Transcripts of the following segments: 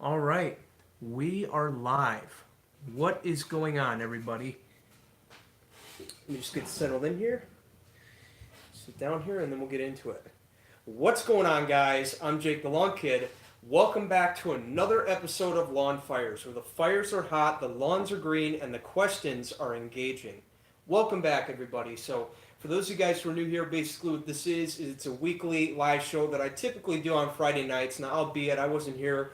All right, we are live. What is going on, everybody? Let me just get settled in here, sit down here, and then we'll get into it. What's going on, guys? I'm Jake the Lawn Kid. Welcome back to another episode of Lawn Fires, where the fires are hot, the lawns are green, and the questions are engaging. Welcome back, everybody. So, for those of you guys who are new here, basically what this is it's a weekly live show that I typically do on Friday nights. Now, albeit I wasn't here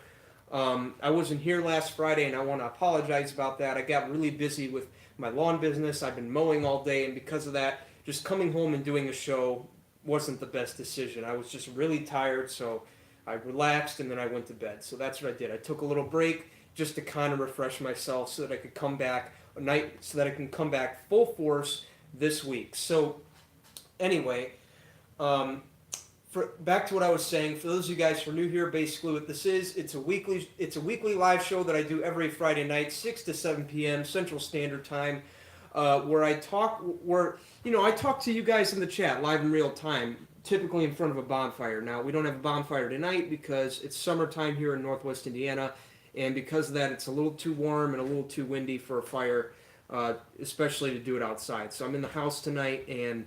last Friday, and I want to apologize about that. I got really busy with my lawn business. I've been mowing all day, and because of that, just coming home and doing a show wasn't the best decision. I was just really tired, so I relaxed and then I went to bed. So that's what I did. I took a little break just to kind of refresh myself so that I could come back a night, so that I can come back full force this week. So anyway, back to what I was saying. For those of you guys who are new here, basically what this is, it's a weekly live show that I do every Friday night, 6 to 7 p.m. Central Standard Time, where I talk to you guys in the chat live in real time, typically in front of a bonfire. Now we don't have a bonfire tonight because it's summertime here in Northwest Indiana, and because of that, it's a little too warm and a little too windy for a fire, especially to do it outside. So I'm in the house tonight, and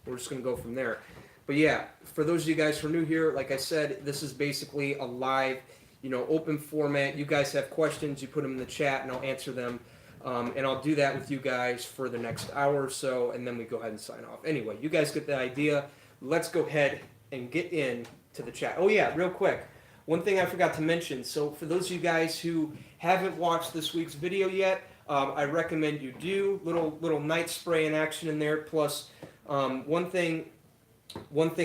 we're just gonna go from there. But yeah, for those of you guys who are new here, like I said, this is basically a live, open format. You guys have questions, you put them in the chat, and I'll answer them. And I'll do that with you guys for the next hour or so, and then we go ahead and sign off. Anyway, you guys get the idea. Let's go ahead and get into the chat. Oh yeah, real quick. One thing I forgot to mention. So for those of you guys who haven't watched this week's video yet, I recommend you do. Little night spray in action in there. Plus, one thing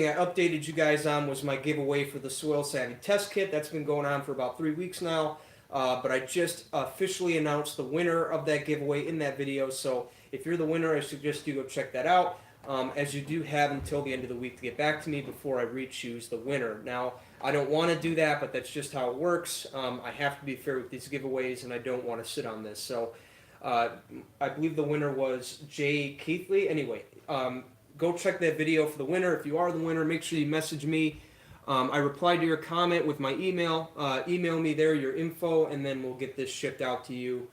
I updated you guys on was my giveaway for the Soil Savvy Test Kit. That's been going on for about 3 weeks now. But I just officially announced the winner of that giveaway in that video. So if you're the winner, I suggest you go check that out. As you do have until the end of the week to get back to me before I re-choose the winner. Now, I don't want to do that, but that's just how it works. I have to be fair with these giveaways, and I don't want to sit on this. So I believe the winner was Jay Keithley. Anyway, go check that video for the winner. If you are the winner, make sure you message me. I replied to your comment with my email. Email me there your info, and then we'll get this shipped out to you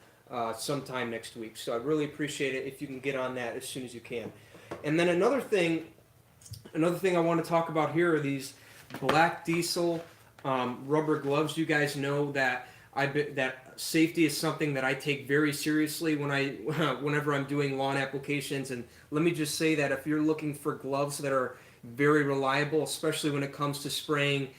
sometime next week. So I'd really appreciate it if you can get on that as soon as you can. And then another thing I want to talk about here are these black diesel rubber gloves. You guys know that that safety is something that I take very seriously whenever I'm doing lawn applications. And let me just say that if you're looking for gloves that are very reliable, especially when it comes to spraying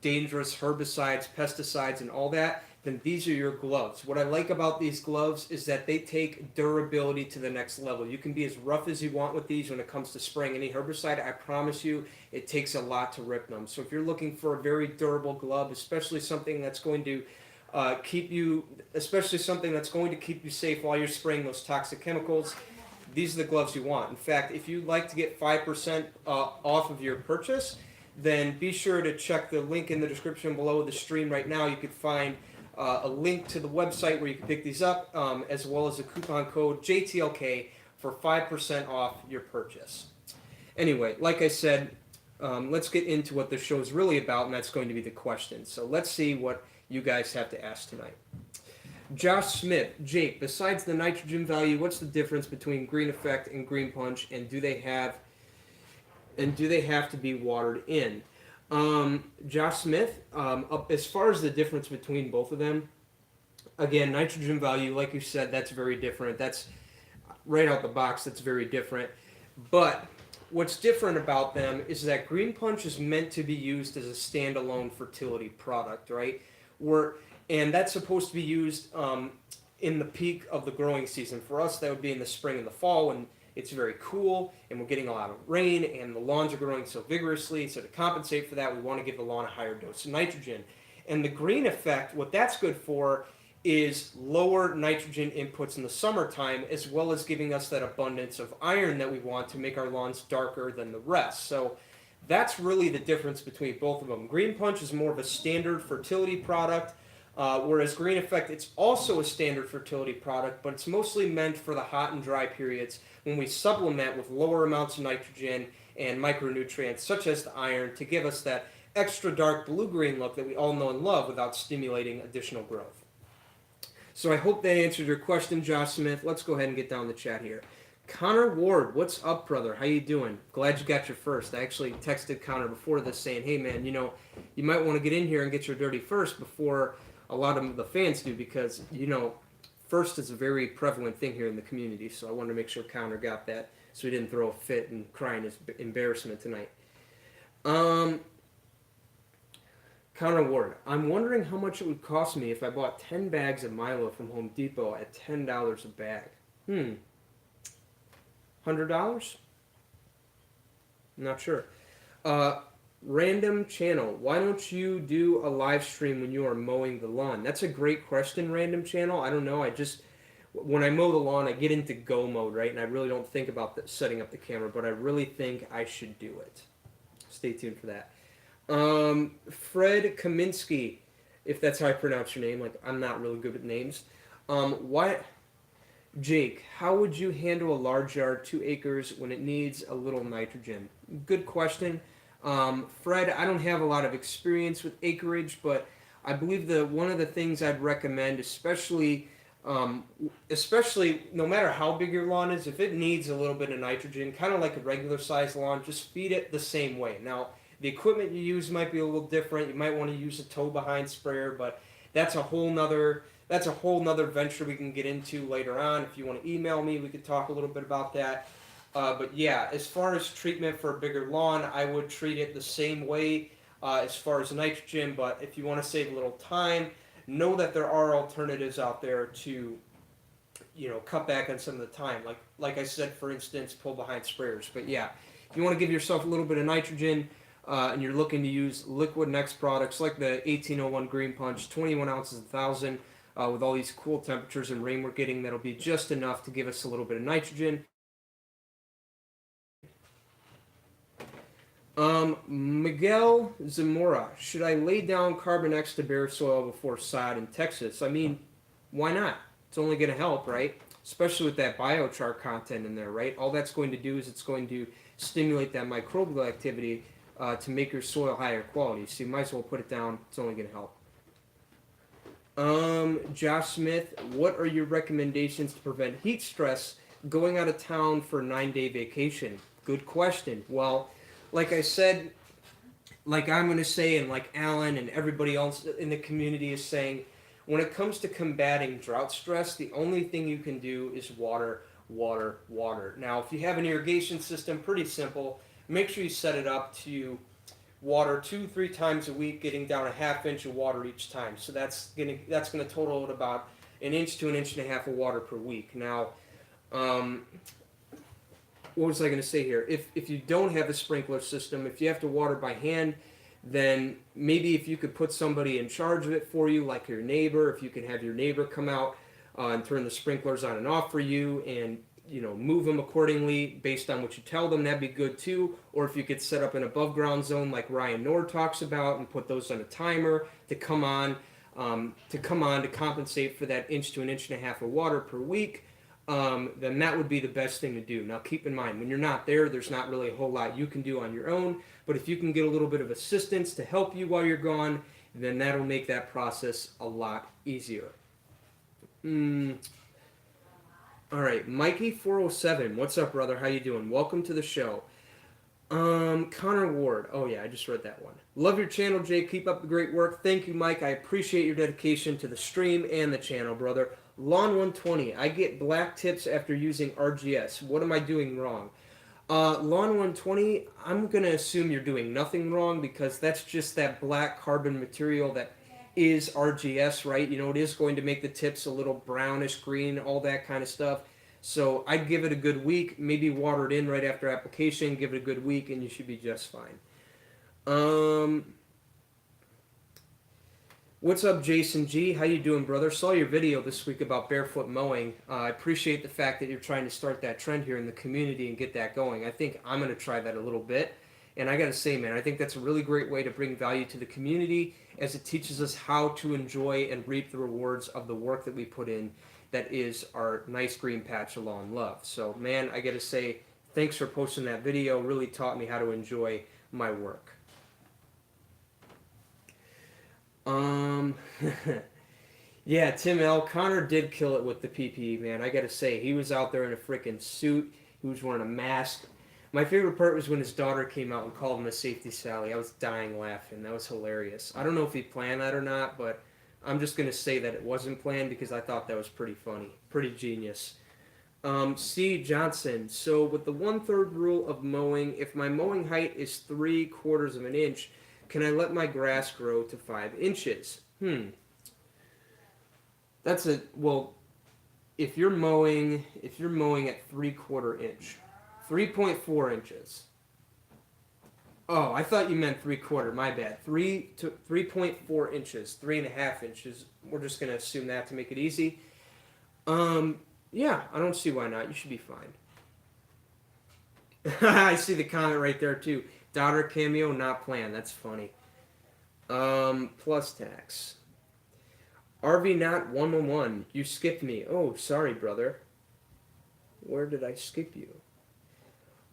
dangerous herbicides, pesticides, and all that, then these are your gloves. What I like about these gloves is that they take durability to the next level. You can be as rough as you want with these when it comes to spraying any herbicide. I promise you, it takes a lot to rip them. So if you're looking for a very durable glove, especially something that's going to keep you safe while you're spraying those toxic chemicals, these are the gloves you want. In fact, if you'd like to get 5% off of your purchase, then be sure to check the link in the description below the stream right now. You can find a link to the website where you can pick these up, as well as a coupon code JTLK for 5% off your purchase. Anyway, like I said, let's get into what the show is really about, and that's going to be the questions. So let's see what you guys have to ask tonight. Josh Smith, Jake, besides the nitrogen value, what's the difference between green effect and green punch, and do they have to be watered in? Josh Smith, as far as the difference between both of them, again, nitrogen value, like you said, that's very different. That's right out the box, that's very different. But what's different about them is that green punch is meant to be used as a standalone fertility product, right? And that's supposed to be used in the peak of the growing season. For us, that would be in the spring and the fall when it's very cool and we're getting a lot of rain and the lawns are growing so vigorously. So to compensate for that, we want to give the lawn a higher dose of nitrogen. And the green effect, what that's good for is lower nitrogen inputs in the summertime, as well as giving us that abundance of iron that we want to make our lawns darker than the rest. So that's really the difference between both of them. Green punch is more of a standard fertility product. Whereas Green Effect, it's also a standard fertility product, but it's mostly meant for the hot and dry periods when we supplement with lower amounts of nitrogen and micronutrients such as the iron to give us that extra dark blue-green look that we all know and love without stimulating additional growth. So I hope that answered your question, Josh Smith. Let's go ahead and get down the chat here. Connor Ward, what's up, brother? How you doing? Glad you got your first. I actually texted Connor before this saying, hey, man, you know, you might want to get in here and get your dirty first before a lot of the fans do, because, you know, first is a very prevalent thing here in the community. So I wanted to make sure Connor got that so he didn't throw a fit and cry in his embarrassment tonight. Connor Ward, I'm wondering how much it would cost me if I bought 10 bags of Milo from Home Depot at $10 a bag. $100? Not sure. Random channel, why don't you do a live stream when you are mowing the lawn? That's a great question, random channel. I don't know. When I mow the lawn, I get into go mode, right? And I really don't think about setting up the camera, but I really think I should do it. Stay tuned for that. Fred Kaminsky, if that's how I pronounce your name, like I'm not really good with names. Jake, how would you handle a large yard, 2 acres, when it needs a little nitrogen? Good question. Fred, I don't have a lot of experience with acreage, but I believe one of the things I'd recommend, especially no matter how big your lawn is, if it needs a little bit of nitrogen, kind of like a regular sized lawn, just feed it the same way. Now, the equipment you use might be a little different. You might want to use a tow behind sprayer, but that's a whole nother venture we can get into later on. If you want to email me, we could talk a little bit about that. But yeah, as far as treatment for a bigger lawn, I would treat it the same way as far as nitrogen. But if you want to save a little time, know that there are alternatives out there to, you know, cut back on some of the time. Like I said, for instance, pull behind sprayers. But yeah, if you want to give yourself a little bit of nitrogen, and you're looking to use Liquid Next products like the 1801 Green Punch, 21 ounces 1,000, with all these cool temperatures and rain we're getting, that'll be just enough to give us a little bit of nitrogen. Miguel Zamora, should I lay down Carbon X to bare soil before sod in Texas? I mean, why not? It's only going to help, right? Especially with that biochar content in there, right? All that's going to do is it's going to stimulate that microbial activity to make your soil higher quality. So you might as well put it down. It's only going to help. Josh Smith, what are your recommendations to prevent heat stress going out of town for a 9-day vacation? Good question. Well, like I said, like I'm going to say, and like Alan and everybody else in the community is saying, when it comes to combating drought stress, the only thing you can do is water, water, water. Now, if you have an irrigation system, pretty simple. Make sure you set it up to water 2-3 times a week, getting down a ½ inch of water each time. So that's gonna total at about 1 inch to 1.5 inches of water per week. Now, what was I going to say here? If you don't have a sprinkler system, if you have to water by hand, then maybe if you could put somebody in charge of it for you, like your neighbor, if you can have your neighbor come out and turn the sprinklers on and off for you, and you know, move them accordingly based on what you tell them, that'd be good too. Or if you could set up an above ground zone like Ryan Nord talks about and put those on a timer to come on to compensate for that 1 inch to 1.5 inches of water per week, then that would be the best thing to do. Now keep in mind, when you're not there, there's not really a whole lot you can do on your own, but if you can get a little bit of assistance to help you while you're gone, then that'll make that process a lot easier. All right, Mikey407, what's up, brother? How you doing? Welcome to the show. Connor Ward. Oh yeah, I just read that one. Love your channel, Jay. Keep up the great work. Thank you, Mike. I appreciate your dedication to the stream and the channel, brother. Lawn 120. I get black tips after using RGS. What am I doing wrong? Lawn 120, I'm going to assume you're doing nothing wrong, because that's just that black carbon material that is RGS, right? You know, it is going to make the tips a little brownish green, all that kind of stuff. So I'd give it a good week, maybe water it in right after application, give it a good week, and you should be just fine. What's up, Jason G? How you doing, brother? Saw your video this week about barefoot mowing. I appreciate the fact that you're trying to start that trend here in the community and get that going. I think I'm going to try that a little bit. And I got to say, man, I think that's a really great way to bring value to the community, as it teaches us how to enjoy and reap the rewards of the work that we put in, that is our nice green patch of lawn love. So, man, I got to say, thanks for posting that video. Really taught me how to enjoy my work. Um, yeah, Tim L. Connor did kill it with the PPE, man. I gotta say, he was out there in a freaking suit. He was wearing a mask. My favorite part was when his daughter came out and called him a safety Sally. I was dying laughing. That was hilarious. I don't know if he planned that or not, but I'm just gonna say that it wasn't planned because I thought that was pretty funny, pretty genius. C. Johnson. So with the 1/3 rule of mowing, if my mowing height is 3/4 of an inch, can I let my grass grow to 5 inches? That's a well. If you're mowing at 3/4 inch, 3.4 inches. Oh, I thought you meant 3/4. My bad. 3.4 inches, 3.5 inches. We're just gonna assume that to make it easy. Yeah, I don't see why not. You should be fine. I see the comment right there too. Daughter cameo not planned. That's funny. Plus tax. RV not 111. You skipped me. Oh, sorry, brother. Where did I skip you?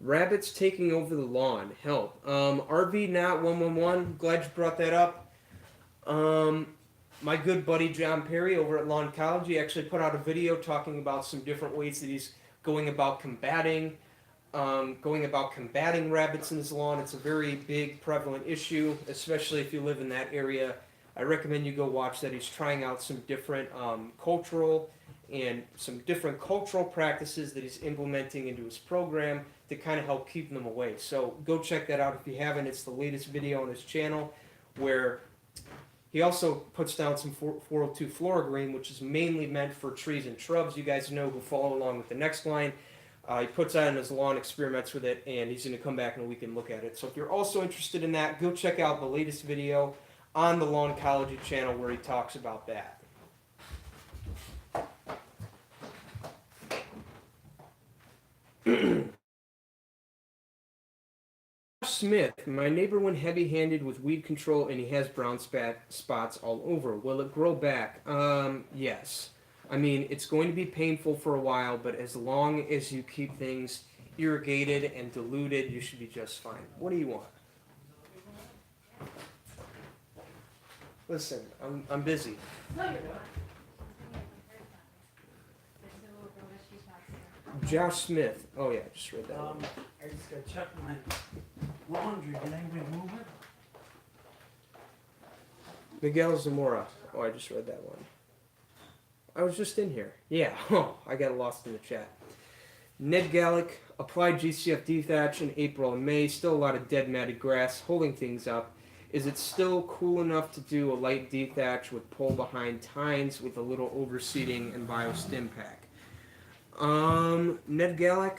Rabbits taking over the lawn. Help. RV not 111. Glad you brought that up. Um, my good buddy John Perry over at Lawn Ecology actually put out a video talking about some different ways that he's going about combating rabbits in his lawn. It's a very big, prevalent issue, especially if you live in that area. I recommend you go watch that. He's trying out some different cultural practices that he's implementing into his program to kind of help keep them away. So go check that out if you haven't. It's the latest video on his channel where he also puts down some 402 flora green, which is mainly meant for trees and shrubs. You guys know who follow along with the next line. He puts that in his lawn, experiments with it, and he's going to come back in a week and look at it. So if you're also interested in that, go check out the latest video on the Lawn Ecology channel where he talks about that. Smith, my neighbor went heavy-handed with weed control and he has brown spots all over. Will it grow back? Yes. I mean, it's going to be painful for a while, but as long as you keep things irrigated and diluted, you should be just fine. What do you want? Listen, I'm busy. No, you're not. Josh Smith. Oh yeah, just read that. I just gotta check my laundry. Did anybody move it? Miguel Zamora. Oh, I just read that one. I was just in here. Yeah. Oh, I got lost in the chat. Ned Gallic applied GCF dethatch in April and May. Still a lot of dead matted grass holding things up. Is it still cool enough to do a light dethatch with pull behind tines with a little overseeding and biostim pack? Ned Gallic,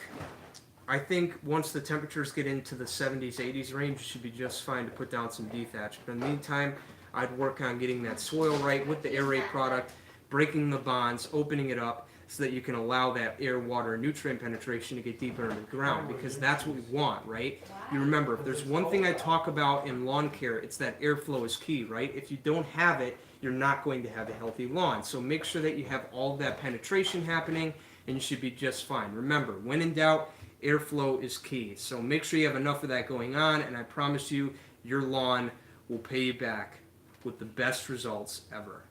I think once the temperatures get into the 70s, 80s range, you should be just fine to put down some dethatch. But in the meantime, I'd work on getting that soil right with the aerate product, breaking the bonds, opening it up so that you can allow that air, water, nutrient penetration to get deeper into the ground, because that's what we want, right? You remember, if there's one thing I talk about in lawn care, it's that airflow is key, right? If you don't have it, you're not going to have a healthy lawn. So make sure that you have all of that penetration happening, and you should be just fine. Remember, when in doubt, airflow is key. So make sure you have enough of that going on, and I promise you, your lawn will pay you back with the best results ever.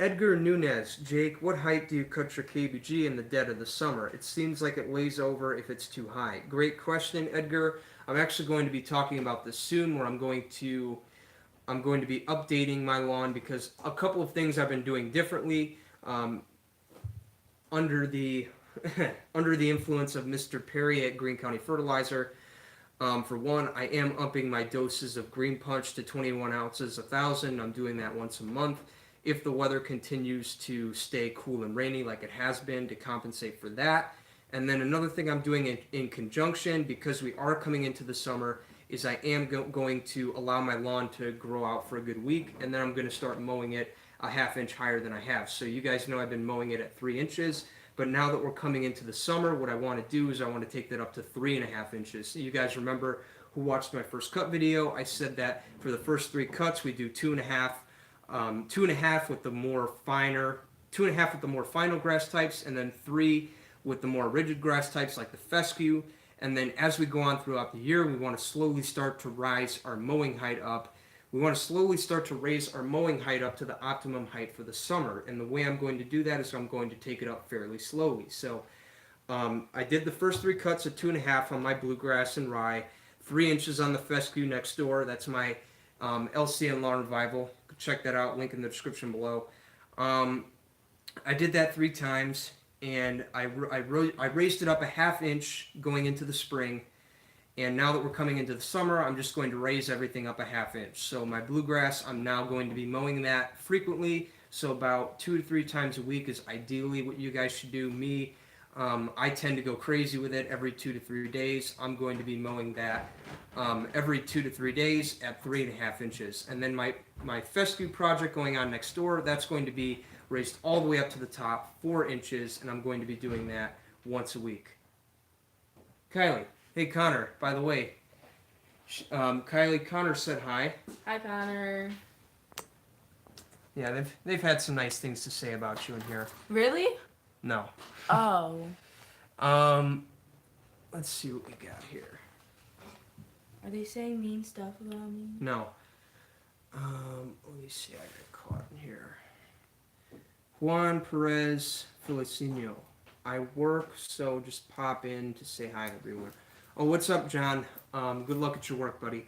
Edgar Nunez, Jake, what height do you cut your KBG in the dead of the summer? It seems like it lays over if it's too high. Great question, Edgar. I'm actually going to be talking about this soon, where I'm going to be updating my lawn because a couple of things I've been doing differently under the under the influence of Mr. Perry at Greene County Fertilizer. For one, I am upping my doses of Green Punch to 21 ounces 1,000. I'm doing that once a month. If the weather continues to stay cool and rainy like it has been, to compensate for that. And then another thing I'm doing in conjunction, because we are coming into the summer, is I am going to allow my lawn to grow out for a good week, and then I'm going to start mowing it a ½ inch higher than I have. So you guys know I've been mowing it at 3 inches, but now that we're coming into the summer, what I want to do is I want to take that up to 3.5 inches. So you guys remember who watched my first cut video, I said that for the first 3 cuts, we do 2.5. 2.5 with the more finer, 2.5 with the more final grass types, and then 3 with the more rigid grass types like the fescue. And then as we go on throughout the year, we want to slowly start to rise our mowing height up we want to slowly start to raise our mowing height up to the optimum height for the summer. And the way I'm going to do that is I'm going to take it up fairly slowly. So I did the first 3 cuts at 2.5 on my bluegrass and rye, 3 inches on the fescue next door. That's my LCN Lawn Revival. Check that out, link in the description below. I did that 3 times, and I raised it up a 1/2 inch going into the spring. And now that we're coming into the summer, I'm just going to raise everything up a 1/2 inch. So my bluegrass, I'm now going to be mowing that frequently. So about 2 to 3 times a week is ideally what you guys should do. Me, I tend to go crazy with it every 2 to 3 days. I'm going to be mowing that every 2 to 3 days at 3.5 inches. And then my fescue project going on next door, that's going to be raised all the way up to the top, 4 inches, and I'm going to be doing that once a week. Kylie. Hey, Connor, by the way, Kylie, Connor said hi. Hi, Connor. Yeah, they've had some nice things to say about you in here. Really? No. Oh. Let's see what we got here. Are they saying mean stuff about me? No. Let me see, I got caught in here. Juan Perez Felicino. I work, so just pop in to say hi to everyone. Oh, what's up, John? Good luck at your work, buddy.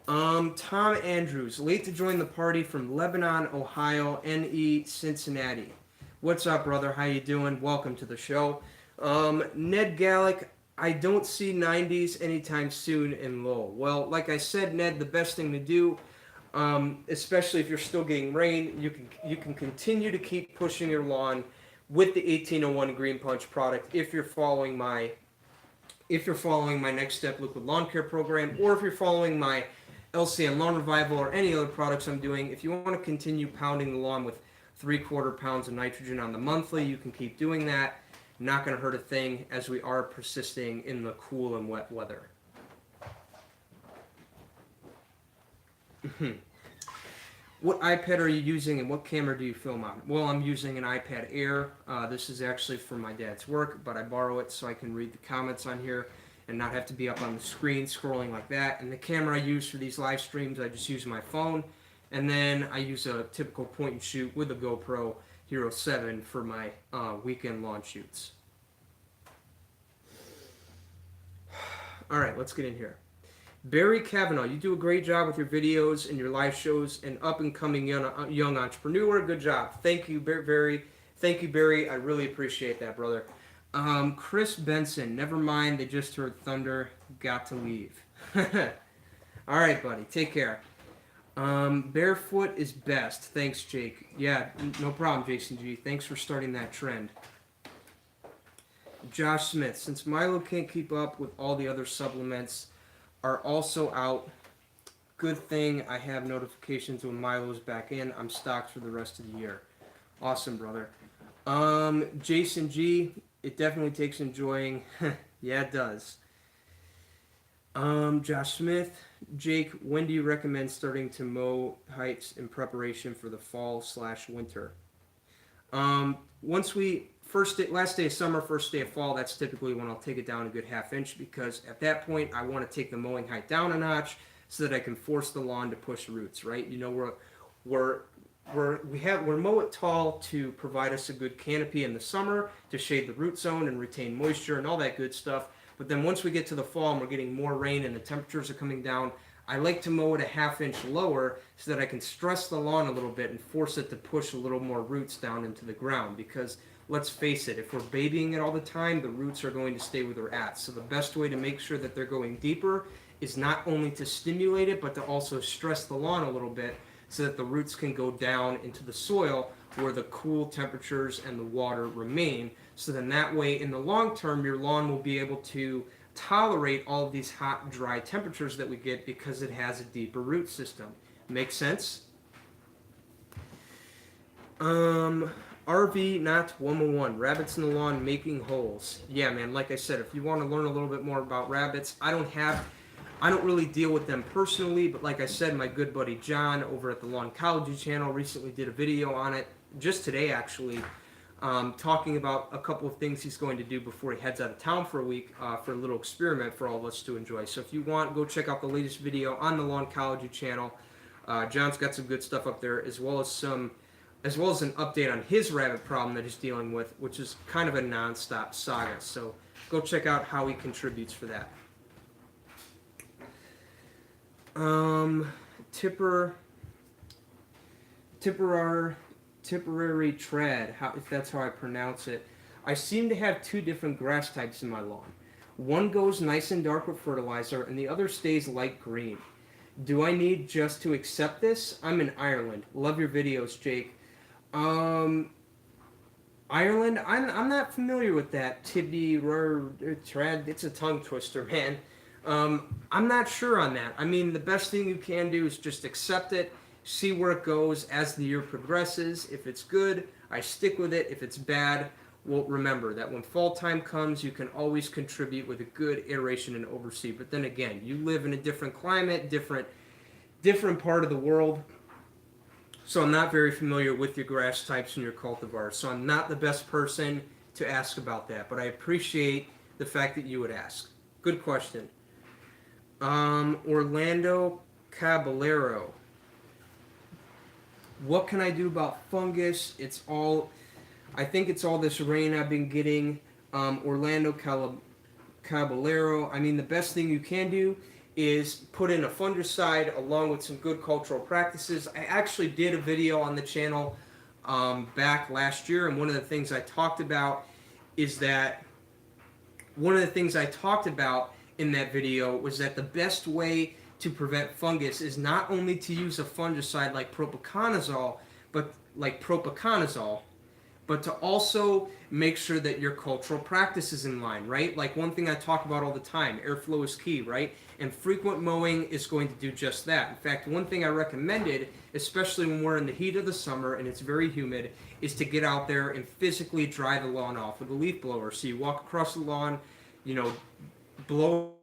Tom Andrews, late to join the party from Lebanon, Ohio, NE Cincinnati. What's up, brother? How you doing? Welcome to the show. Ned Gallic, I don't see 90s anytime soon in Lowell. Well, like I said, Ned, the best thing to do, especially if you're still getting rain, you can continue to keep pushing your lawn with the 1801 Green Punch product if you're following my Next Step Liquid Lawn Care program, or if you're following my LCN Lawn Revival or any other products I'm doing. If you want to continue pounding the lawn with 3/4 pounds of nitrogen on the monthly, you can keep doing that. Not going to hurt a thing, as we are persisting in the cool and wet weather. What iPad are you using and what camera do you film on? Well, I'm using an iPad Air. This is actually for my dad's work, but I borrow it so I can read the comments on here and not have to be up on the screen scrolling like that. And the camera I use for these live streams, I just use my phone. And then I use a typical point and shoot with a GoPro Hero 7 for my weekend lawn shoots. All right, let's get in here. Barry Kavanaugh, you do a great job with your videos and your live shows, and up-and-coming young entrepreneur. Good job. Thank you, Barry. Thank you, Barry. I really appreciate that, brother. Chris Benson, never mind. They just heard thunder. Got to leave. All right, buddy. Take care. Barefoot is best. Thanks, Jake. Yeah, no problem, Jason G. Thanks for starting that trend. Josh Smith, since Milo can't keep up with all the other supplements, are also out. Good thing I have notifications when Milo's back in. I'm stocked for the rest of the year. Awesome, brother. Jason G, it definitely takes enjoying. Yeah, it does. Josh Smith, Jake, when do you recommend starting to mow heights in preparation for the fall/winter? Last day of summer, first day of fall, that's typically when I'll take it down a good 1/2 inch, because at that point I want to take the mowing height down a notch so that I can force the lawn to push roots, right? You know, we're mow it tall to provide us a good canopy in the summer to shade the root zone and retain moisture and all that good stuff. But then once we get to the fall and we're getting more rain and the temperatures are coming down, I like to mow it a 1/2 inch lower so that I can stress the lawn a little bit and force it to push a little more roots down into the ground. Because let's face it, if we're babying it all the time, the roots are going to stay where they're at. So the best way to make sure that they're going deeper is not only to stimulate it, but to also stress the lawn a little bit so that the roots can go down into the soil where the cool temperatures and the water remain. So then that way, in the long term, your lawn will be able to tolerate all of these hot, dry temperatures that we get because it has a deeper root system. Make sense? RV not 101, rabbits in the lawn making holes. Yeah, man, like I said, if you want to learn a little bit more about rabbits, I don't really deal with them personally, but like I said, my good buddy John over at the Lawncology channel recently did a video on it, just today actually, talking about a couple of things he's going to do before he heads out of town for a week for a little experiment for all of us to enjoy. So if you want, go check out the latest video on the Lawncology channel. John's got some good stuff up there, as well as an update on his rabbit problem that he's dealing with, which is kind of a non-stop saga. So go check out how he contributes for that. Tipperary trad, if that's how I pronounce it. I seem to have two different grass types in my lawn. One goes nice and dark with fertilizer, and the other stays light green. Do I need just to accept this? I'm in Ireland. Love your videos, Jake. Ireland, I'm not familiar with that. Trad, it's a tongue twister, man. I'm not sure on that. I mean, the best thing you can do is just accept it, see where it goes as the year progresses. If it's good, I stick with it. If it's bad, well, remember that when fall time comes, you can always contribute with a good aeration and overseed. But then again, you live in a different climate, different part of the world. So I'm not very familiar with your grass types and your cultivars. So I'm not the best person to ask about that. But I appreciate the fact that you would ask. Good question. Orlando Caballero. What can I do about fungus? I think it's all this rain I've been getting. Orlando Caballero. I mean, the best thing you can do is put in a fungicide along with some good cultural practices. I actually did a video on the channel back last year, and one of the things I talked about in that video was that the best way to prevent fungus is not only to use a fungicide like propiconazole, but to also make sure that your cultural practice is in line, right? Like one thing I talk about all the time, airflow is key, right? And frequent mowing is going to do just that. In fact, one thing I recommended, especially when we're in the heat of the summer and it's very humid, is to get out there and physically dry the lawn off with a leaf blower. So you walk across the lawn, blow,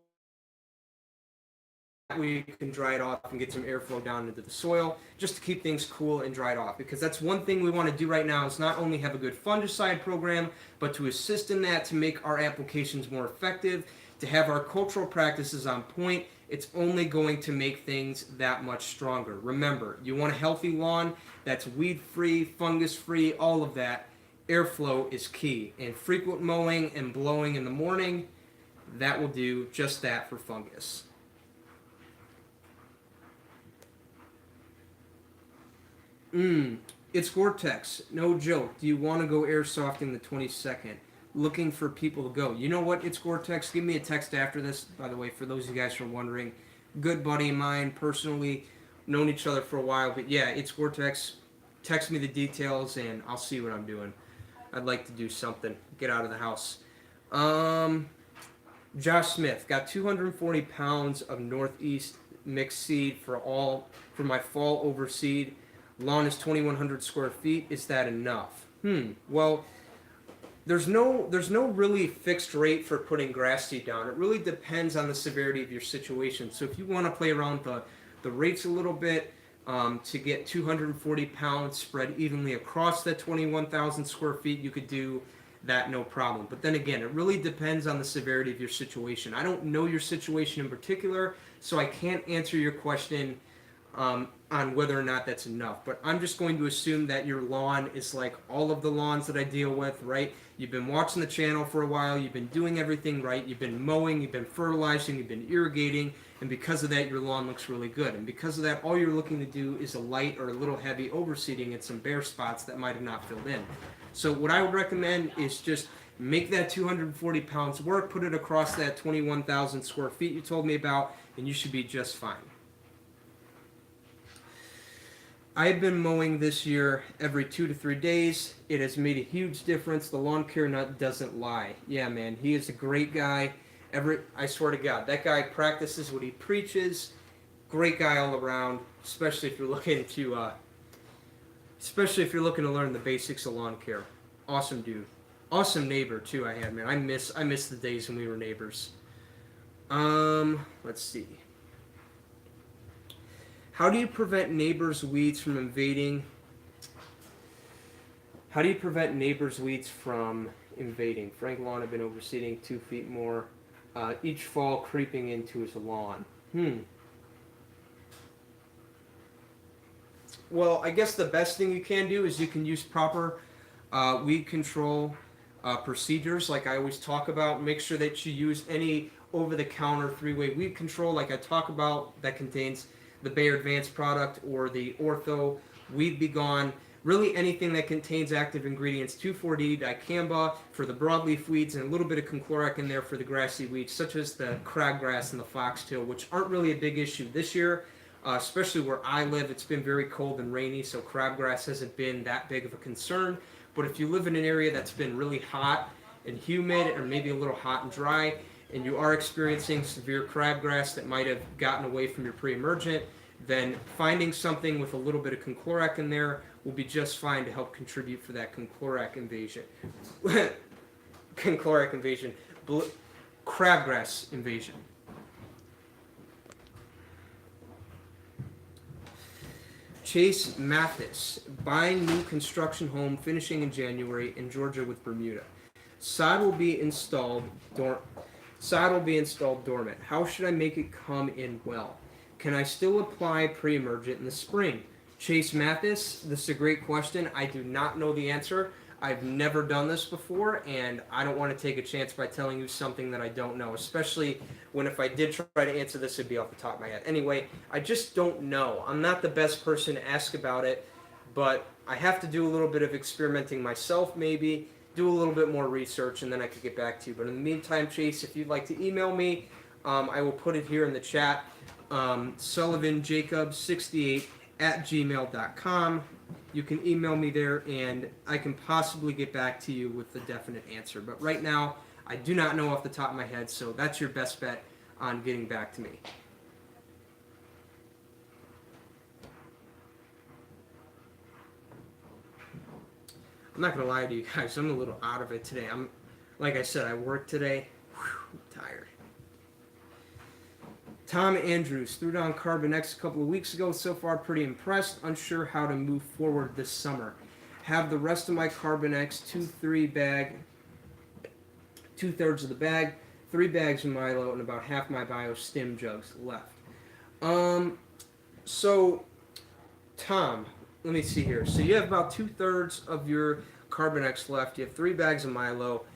that way you can dry it off and get some airflow down into the soil just to keep things cool and dried off, because that's one thing we want to do right now is not only have a good fungicide program, but to assist in that to make our applications more effective, to have our cultural practices on point. It's only going to make things that much stronger. Remember, you want a healthy lawn that's weed free, fungus free, all of that. Airflow is key, and frequent mowing and blowing in the morning, that will do just that for fungus. It's Gore-Tex. No joke. Do you want to go airsofting the 22nd? Looking for people to go. You know what? It's Gore-Tex. Give me a text after this, by the way, for those of you guys who are wondering. Good buddy of mine, personally, known each other for a while. But yeah, it's Gore-Tex. Text me the details and I'll see what I'm doing. I'd like to do something. Get out of the house. Josh Smith. Got 240 pounds of Northeast mixed seed for my fall overseed. Lawn is 2,100 square feet. Is that enough? Well, there's no really fixed rate for putting grass seed down. It really depends on the severity of your situation. So if you want to play around with the rates a little bit to get 240 pounds spread evenly across that 21,000 square feet, you could do that, no problem. But then again, it really depends on the severity of your situation. I don't know your situation in particular, so I can't answer your question on whether or not that's enough. But I'm just going to assume that your lawn is like all of the lawns that I deal with, right? You've been watching the channel for a while, you've been doing everything right, you've been mowing, you've been fertilizing, you've been irrigating, and because of that, your lawn looks really good. And because of that, all you're looking to do is a light or a little heavy overseeding and some bare spots that might have not filled in. So what I would recommend is just make that 240 pounds work, put it across that 21,000 square feet you told me about, and you should be just fine. I've been mowing this year every 2 to 3 days. It has made a huge difference. The lawn care nut doesn't lie. Yeah, man, he is a great guy. I swear to God, that guy practices what he preaches. Great guy all around, especially if you're looking to learn the basics of lawn care. Awesome dude. Awesome neighbor too. I had, man. I miss the days when we were neighbors. Let's see. How do you prevent neighbors' weeds from invading? Frank lawn have been overseeding 2 feet more each fall, creeping into his lawn. Well, I guess the best thing you can do is you can use proper weed control procedures, like I always talk about. Make sure that you use any over-the-counter three-way weed control, like I talk about, that contains the Bayer Advanced product or the Ortho Weed Be Gone. Really anything that contains active ingredients, 2,4-D, dicamba for the broadleaf weeds, and a little bit of conchloric in there for the grassy weeds, such as the crabgrass and the foxtail, which aren't really a big issue this year. Especially where I live, it's been very cold and rainy, so crabgrass hasn't been that big of a concern. But if you live in an area that's been really hot and humid, or maybe a little hot and dry, and you are experiencing severe crabgrass that might have gotten away from your pre-emergent, then finding something with a little bit of conchloric in there will be just fine to help contribute for that conchloric invasion. Conchloric invasion. Crabgrass invasion. Chase Mathis, buying new construction home, finishing in January in Georgia with Bermuda. Sod will be installed dormant. How should I make it come in well? Can I still apply pre-emergent in the spring? Chase Mathis, this is a great question. I do not know the answer. I've never done this before, and I don't want to take a chance by telling you something that I don't know, especially when if I did try to answer this, it'd be off the top of my head. Anyway, I just don't know. I'm not the best person to ask about it, but I have to do a little bit of experimenting myself, maybe, do a little bit more research, and then I could get back to you. But in the meantime, Chase, if you'd like to email me, I will put it here in the chat, sullivanjacob68@gmail.com. You can email me there, and I can possibly get back to you with the definite answer. But right now, I do not know off the top of my head, so that's your best bet on getting back to me. I'm not going to lie to you guys, I'm a little out of it today. Like I said, I worked today. I'm tired. Tom Andrews threw down Carbon X a couple of weeks ago. So far, pretty impressed. Unsure how to move forward this summer. Have the rest of my Carbon X 2/3 bag, 2/3 of the bag, 3 bags of Milo, and about half my bio stim jugs left. So, Tom, let me see here. So you have about 2/3 of your Carbon X left. You have 3 bags of Milo,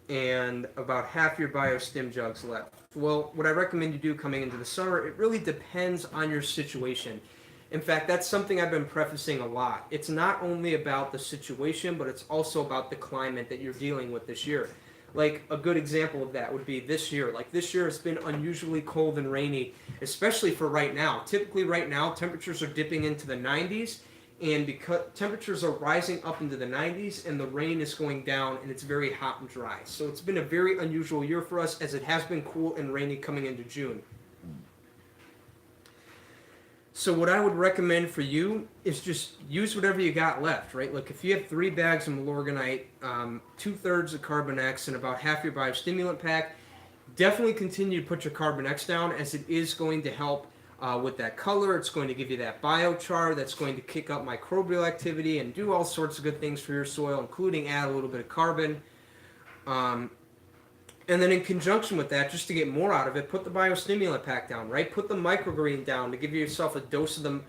and about half your bio stim jugs left. Well, what I recommend you do coming into the summer, it really depends on your situation. In fact, that's something I've been prefacing a lot. It's not only about the situation, but it's also about the climate that you're dealing with this year. Like, a good example of that would be this year. Like, this year has been unusually cold and rainy, especially for right now. Typically right now, temperatures are dipping into the 90s, and because temperatures are rising up into the 90s and the rain is going down and it's very hot and dry. So it's been a very unusual year for us, as it has been cool and rainy coming into June. So what I would recommend for you is just use whatever you got left, right? Like if you have 3 bags of Milorganite, 2/3 of Carbon X, and about half your biostimulant pack, definitely continue to put your Carbon X down, as it is going to help with that color. It's going to give you that biochar that's going to kick up microbial activity and do all sorts of good things for your soil, including add a little bit of carbon. And then in conjunction with that, just to get more out of it, put the biostimulant pack down, right? Put the microgreen down to give yourself a dose of the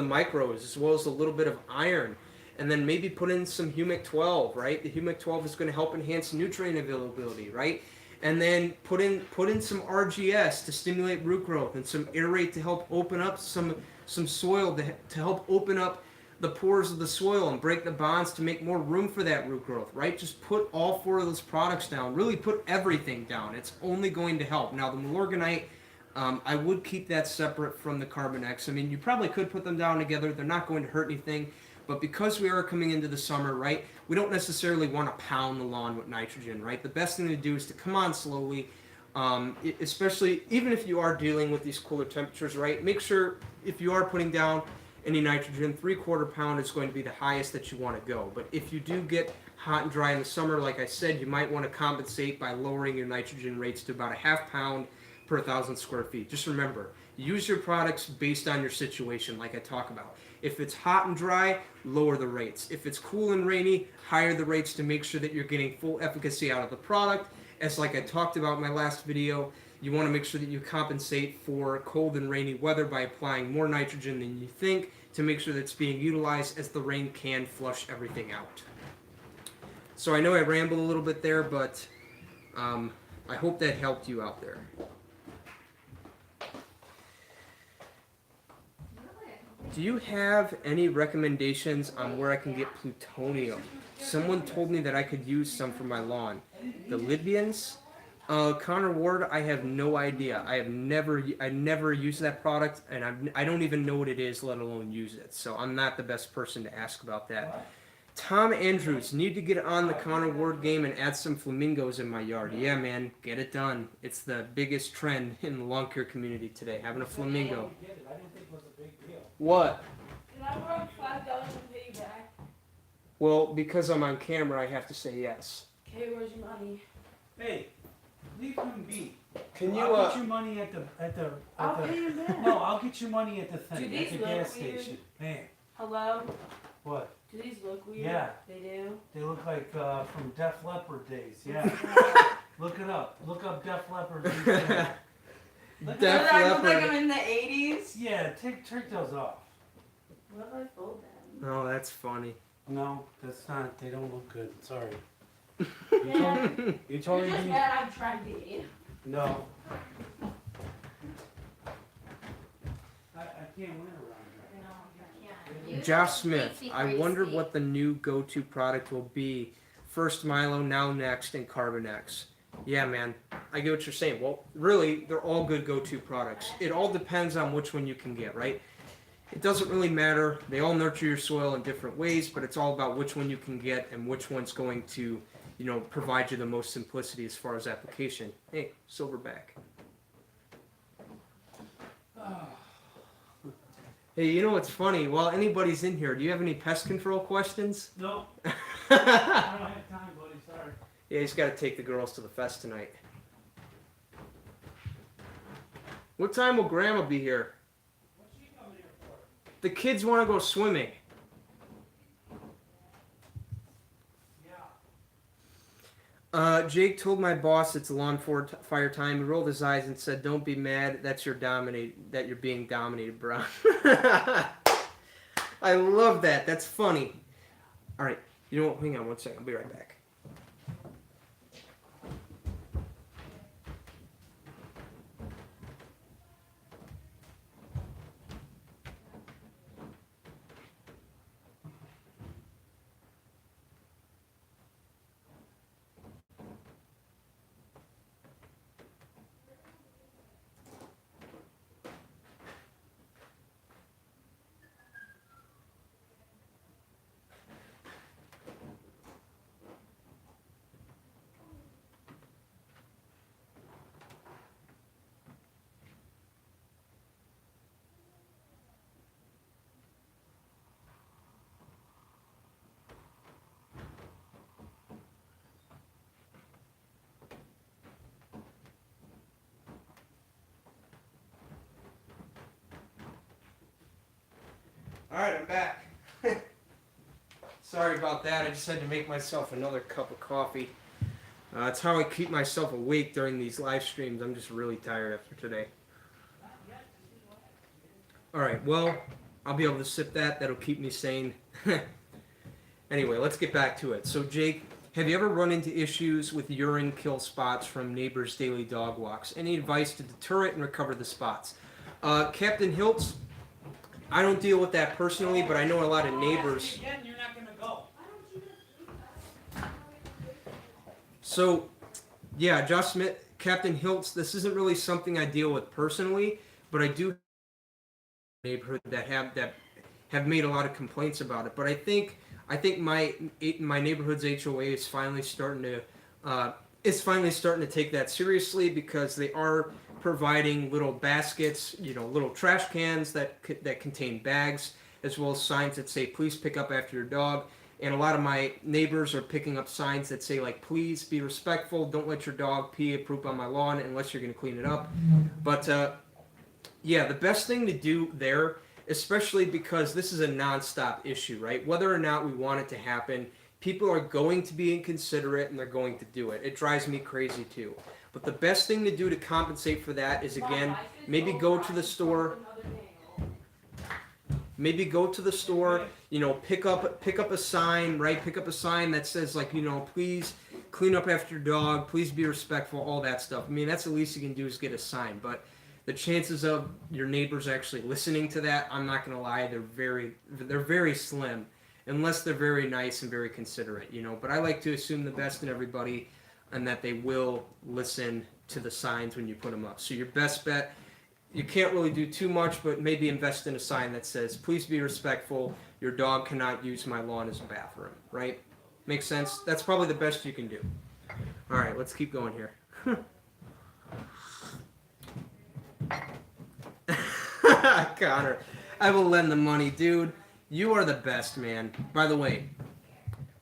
micros, as well as a little bit of iron. And then maybe put in some humic 12, right? The humic 12 is going to help enhance nutrient availability, right? And then put in some RGS to stimulate root growth, and some aerate to help open up some soil to help open up the pores of the soil and break the bonds to make more room for that root growth, right? Just put all 4 of those products down. Really put everything down. It's only going to help. Now the Milorganite, I would keep that separate from the Carbon X. I mean, you probably could put them down together. They're not going to hurt anything. But because we are coming into the summer, right, we don't necessarily want to pound the lawn with nitrogen, right? The best thing to do is to come on slowly, especially even if you are dealing with these cooler temperatures, right? Make sure if you are putting down any nitrogen, 3/4 pound is going to be the highest that you want to go. But if you do get hot and dry in the summer, like I said, you might want to compensate by lowering your nitrogen rates to about 1/2 pound per 1,000 square feet. Just remember, use your products based on your situation, like I talk about. If it's hot and dry, lower the rates. If it's cool and rainy, higher the rates to make sure that you're getting full efficacy out of the product. As like I talked about in my last video, you want to make sure that you compensate for cold and rainy weather by applying more nitrogen than you think to make sure that it's being utilized, as the rain can flush everything out. So I know I rambled a little bit there, but I hope that helped you out there. Do you have any recommendations on where I can get plutonium? Someone told me that I could use some for my lawn. The Libyans? Connor Ward, I have no idea. I never used that product, and I don't even know what it is, let alone use it. So I'm not the best person to ask about that. Tom Andrews, need to get on the Connor Ward game and add some flamingos in my yard. Yeah, man, get it done. It's the biggest trend in the lawn care community today, having a flamingo. What? Can I borrow $5 and pay you back? Well, because I'm on camera, I have to say yes. Okay, where's your money? Hey, leave him be. Can you, I'll get you money at the. I'll pay you back. No, I'll get you money at the thing, Do at these the look gas weird? station. Man, Hello? what? Do these look weird? Yeah. They do? They look like from Def Leppard days. Yeah. Look it up. Look up Def Leppard. Look Def Does I look like Leppard. I'm in the 80s? Yeah, take those off. What if I fold them? Oh, that's funny. No, that's not. They don't look good. Sorry. Yeah. You told You're just me. mad I'm trendy. No. I can't win around here. Josh Smith, I wonder what the new go-to product will be. First Milo, now Next, and Carbonex. Yeah, man, I get what you're saying. Well, really, they're all good go-to products. It all depends on which one you can get, right? It doesn't really matter. They all nurture your soil in different ways, but it's all about which one you can get and which one's going to, provide you the most simplicity as far as application. Hey, Silverback. Hey, you know what's funny? While anybody's in here, do you have any pest control questions? No, I don't have time, buddy. Sorry. Yeah, he's got to take the girls to the fest tonight. What time will Grandma be here? What's she coming here for? The kids want to go swimming. Yeah. Jake told my boss it's lawn fire time. He rolled his eyes and said, "Don't be mad. That you're being dominated, bro." I love that. That's funny. All right. You know what? Hang on one second. I'll be right back. All right, I'm back. Sorry about that. I just had to make myself another cup of coffee. It's how I keep myself awake during these live streams. I'm just really tired after today. All right, well, I'll be able to sip that. That'll keep me sane. Anyway, let's get back to it. So, Jake, have you ever run into issues with urine kill spots from neighbors' daily dog walks? Any advice to deter it and recover the spots? Captain Hiltz, I don't deal with that personally, but I know a lot of neighbors. Again, you're not gonna go. So, yeah, Josh Smith, Captain Hiltz, this isn't really something I deal with personally, but I do have a neighborhood that have made a lot of complaints about it. But I think my neighborhood's HOA is finally starting to take that seriously, because they are providing little baskets, little trash cans that contain bags, as well as signs that say, "Please pick up after your dog." And a lot of my neighbors are picking up signs that say, like, "Please be respectful. Don't let your dog pee or poop on my lawn unless you're going to clean it up." But yeah, the best thing to do there, especially because this is a nonstop issue, right? Whether or not we want it to happen, people are going to be inconsiderate and they're going to do it. It drives me crazy too. But the best thing to do to compensate for that is, again, maybe go to the store. maybe go to the store, you know, pick up a sign, right? Pick up a sign that says like, you know, please clean up after your dog, please be respectful, all that stuff. I mean, that's the least you can do is get a sign, but the chances of your neighbors actually listening to that, I'm not gonna lie, they're very slim, unless they're very nice and very considerate, you know. But I like to assume the best in everybody, and that they will listen to the signs when you put them up. So your best bet, you can't really do too much, but maybe invest in a sign that says, "Please be respectful. Your dog cannot use my lawn as a bathroom." Right? Makes sense. That's probably the best you can do. All right, let's keep going here. Connor, I will lend the money, dude. You are the best, man. By the way,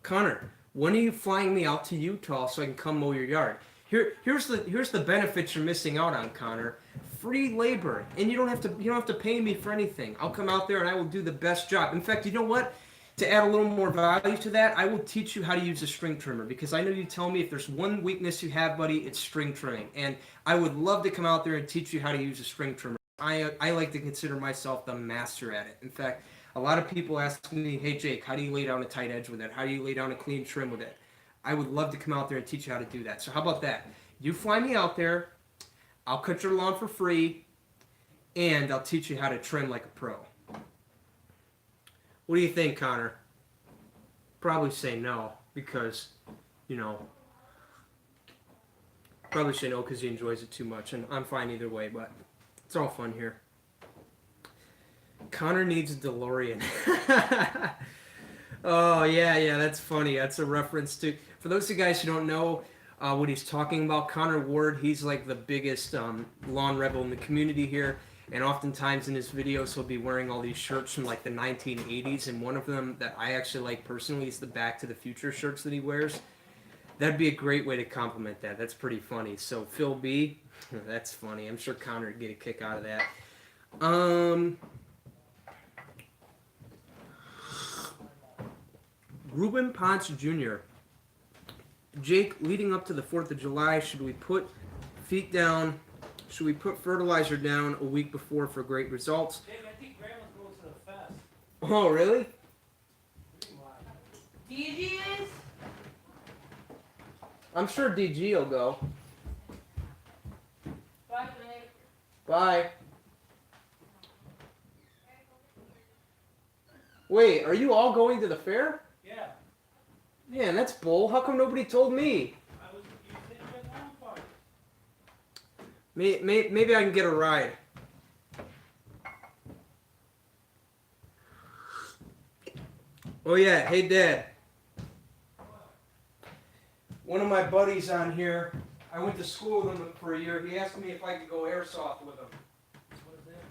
Connor, when are you flying me out to Utah so I can come mow your yard? Here's the benefits you're missing out on, Connor. Free labor, and you don't have to pay me for anything. I'll come out there and I will do the best job. In fact, you know what? To add a little more value to that, I will teach you how to use a string trimmer, because I know you tell me if there's one weakness you have, buddy, it's string trimming. And I would love to come out there and teach you how to use a string trimmer. I like to consider myself the master at it. In fact, a lot of people ask me, "Hey Jake, how do you lay down a tight edge with it? How do you lay down a clean trim with it?" I would love to come out there and teach you how to do that. So how about that? You fly me out there, I'll cut your lawn for free, and I'll teach you how to trim like a pro. What do you think, Connor? Probably say no, because, you know, probably say no because he enjoys it too much, and I'm fine either way, but it's all fun here. Connor needs a DeLorean. Oh, yeah, that's funny. That's a reference to, for those of you guys who don't know what he's talking about, Connor Ward, he's like the biggest lawn rebel in the community here. And oftentimes in his videos, he'll be wearing all these shirts from like the 1980s. And one of them that I actually like personally is the Back to the Future shirts that he wears. That'd be a great way to compliment that. That's pretty funny. So Phil B, that's funny. I'm sure Connor would get a kick out of that. Ruben Ponce Jr. Jake, leading up to the 4th of July, should we put feet down? Should we put fertilizer down a week before for great results? Jake, I think Grandma's going to the fest. Oh, really? DG is? I'm sure DG will go. Bye, Blake. Bye. Wait, are you all going to the fair? Yeah. Man, that's bull. How come nobody told me? You said you had home party. Maybe I can get a ride. Oh yeah, hey Dad. One of my buddies on here, I went to school with him for a year. He asked me if I could go airsoft with him. What does that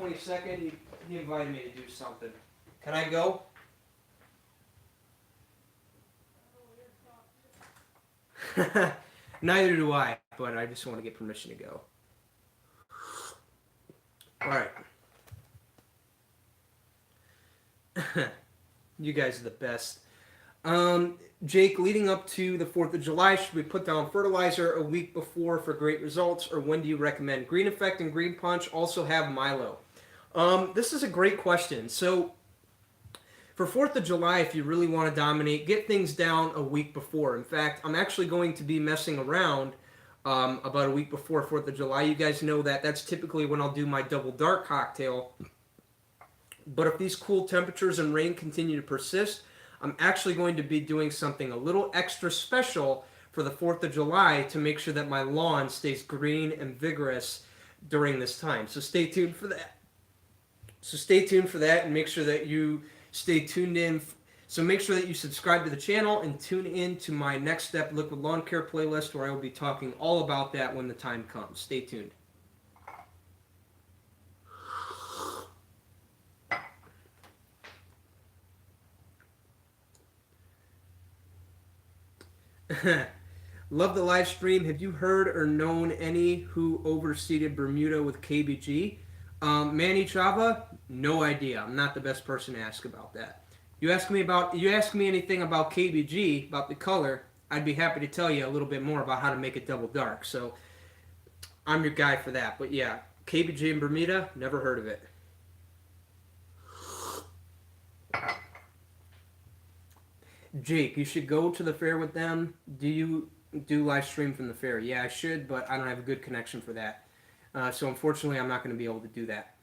mean? The 22nd, he invited me to do something. Can I go? Neither do I, but I just want to get permission to go. All right. You guys are the best. Jake, leading up to the 4th of July, should we put down fertilizer a week before for great results, or when do you recommend? Green Effect and Green Punch also have Milo. This is a great question. So, for 4th of July, if you really want to dominate, get things down a week before. In fact, I'm actually going to be messing around about a week before 4th of July. You guys know that that's typically when I'll do my double dark cocktail. But if these cool temperatures and rain continue to persist, I'm actually going to be doing something a little extra special for the 4th of July to make sure that my lawn stays green and vigorous during this time. So stay tuned for that. And make sure that you stay tuned in. So make sure that you subscribe to the channel and tune in to my Next Step Liquid Lawn Care playlist, where I will be talking all about that when the time comes. Stay tuned. Love the live stream. Have you heard or known any who overseeded Bermuda with KBG? Manny Chava, no idea. I'm not the best person to ask about that. You ask me anything about KBG, about the color, I'd be happy to tell you a little bit more about how to make it double dark. So I'm your guy for that. But yeah, KBG in Bermuda, never heard of it. Jake, you should go to the fair with them. Do you do live stream from the fair? Yeah, I should, but I don't have a good connection for that. So unfortunately, I'm not going to be able to do that.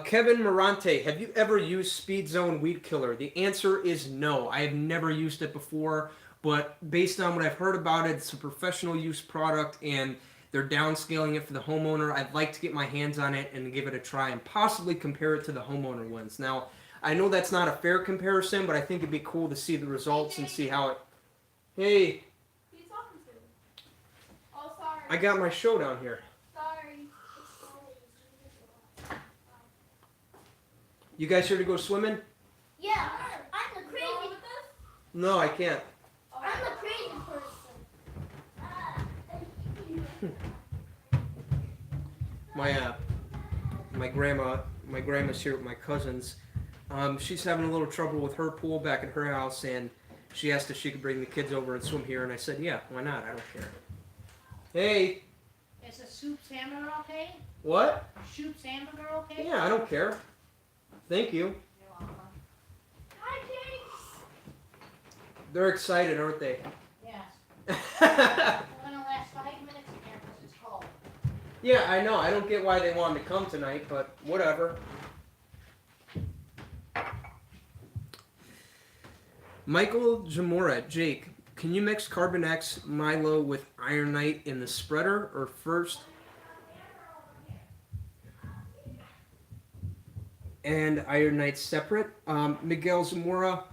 Kevin Morante, have you ever used Speed Zone Weed Killer? The answer is no. I have never used it before, but based on what I've heard about it, it's a professional use product and they're downscaling it for the homeowner. I'd like to get my hands on it and give it a try and possibly compare it to the homeowner ones. Now, I know that's not a fair comparison, but I think it'd be cool to see the results and see how it. Hey, Who you talking to? Oh, sorry. I got my show down here. Sorry. You guys here to go swimming? Yeah, I'm the crazy. No, I can't. I'm the crazy person. My grandma's here with my cousins. She's having a little trouble with her pool back at her house, and she asked if she could bring the kids over and swim here, and I said, yeah, why not? I don't care. Hey, Is a soup hamburger okay? what? Soup's hamburger okay? Yeah, I don't care. Thank you. You're welcome. Hi, James. They're excited, aren't they? Yes. Yeah, We're gonna last 5 minutes in here because it's cold. I know. I don't get why they wanted to come tonight, but whatever. Michael Jamora, Jake, can you mix Carbon X Milo with Ironite in the spreader or first and Ironite separate? Miguel Zamora,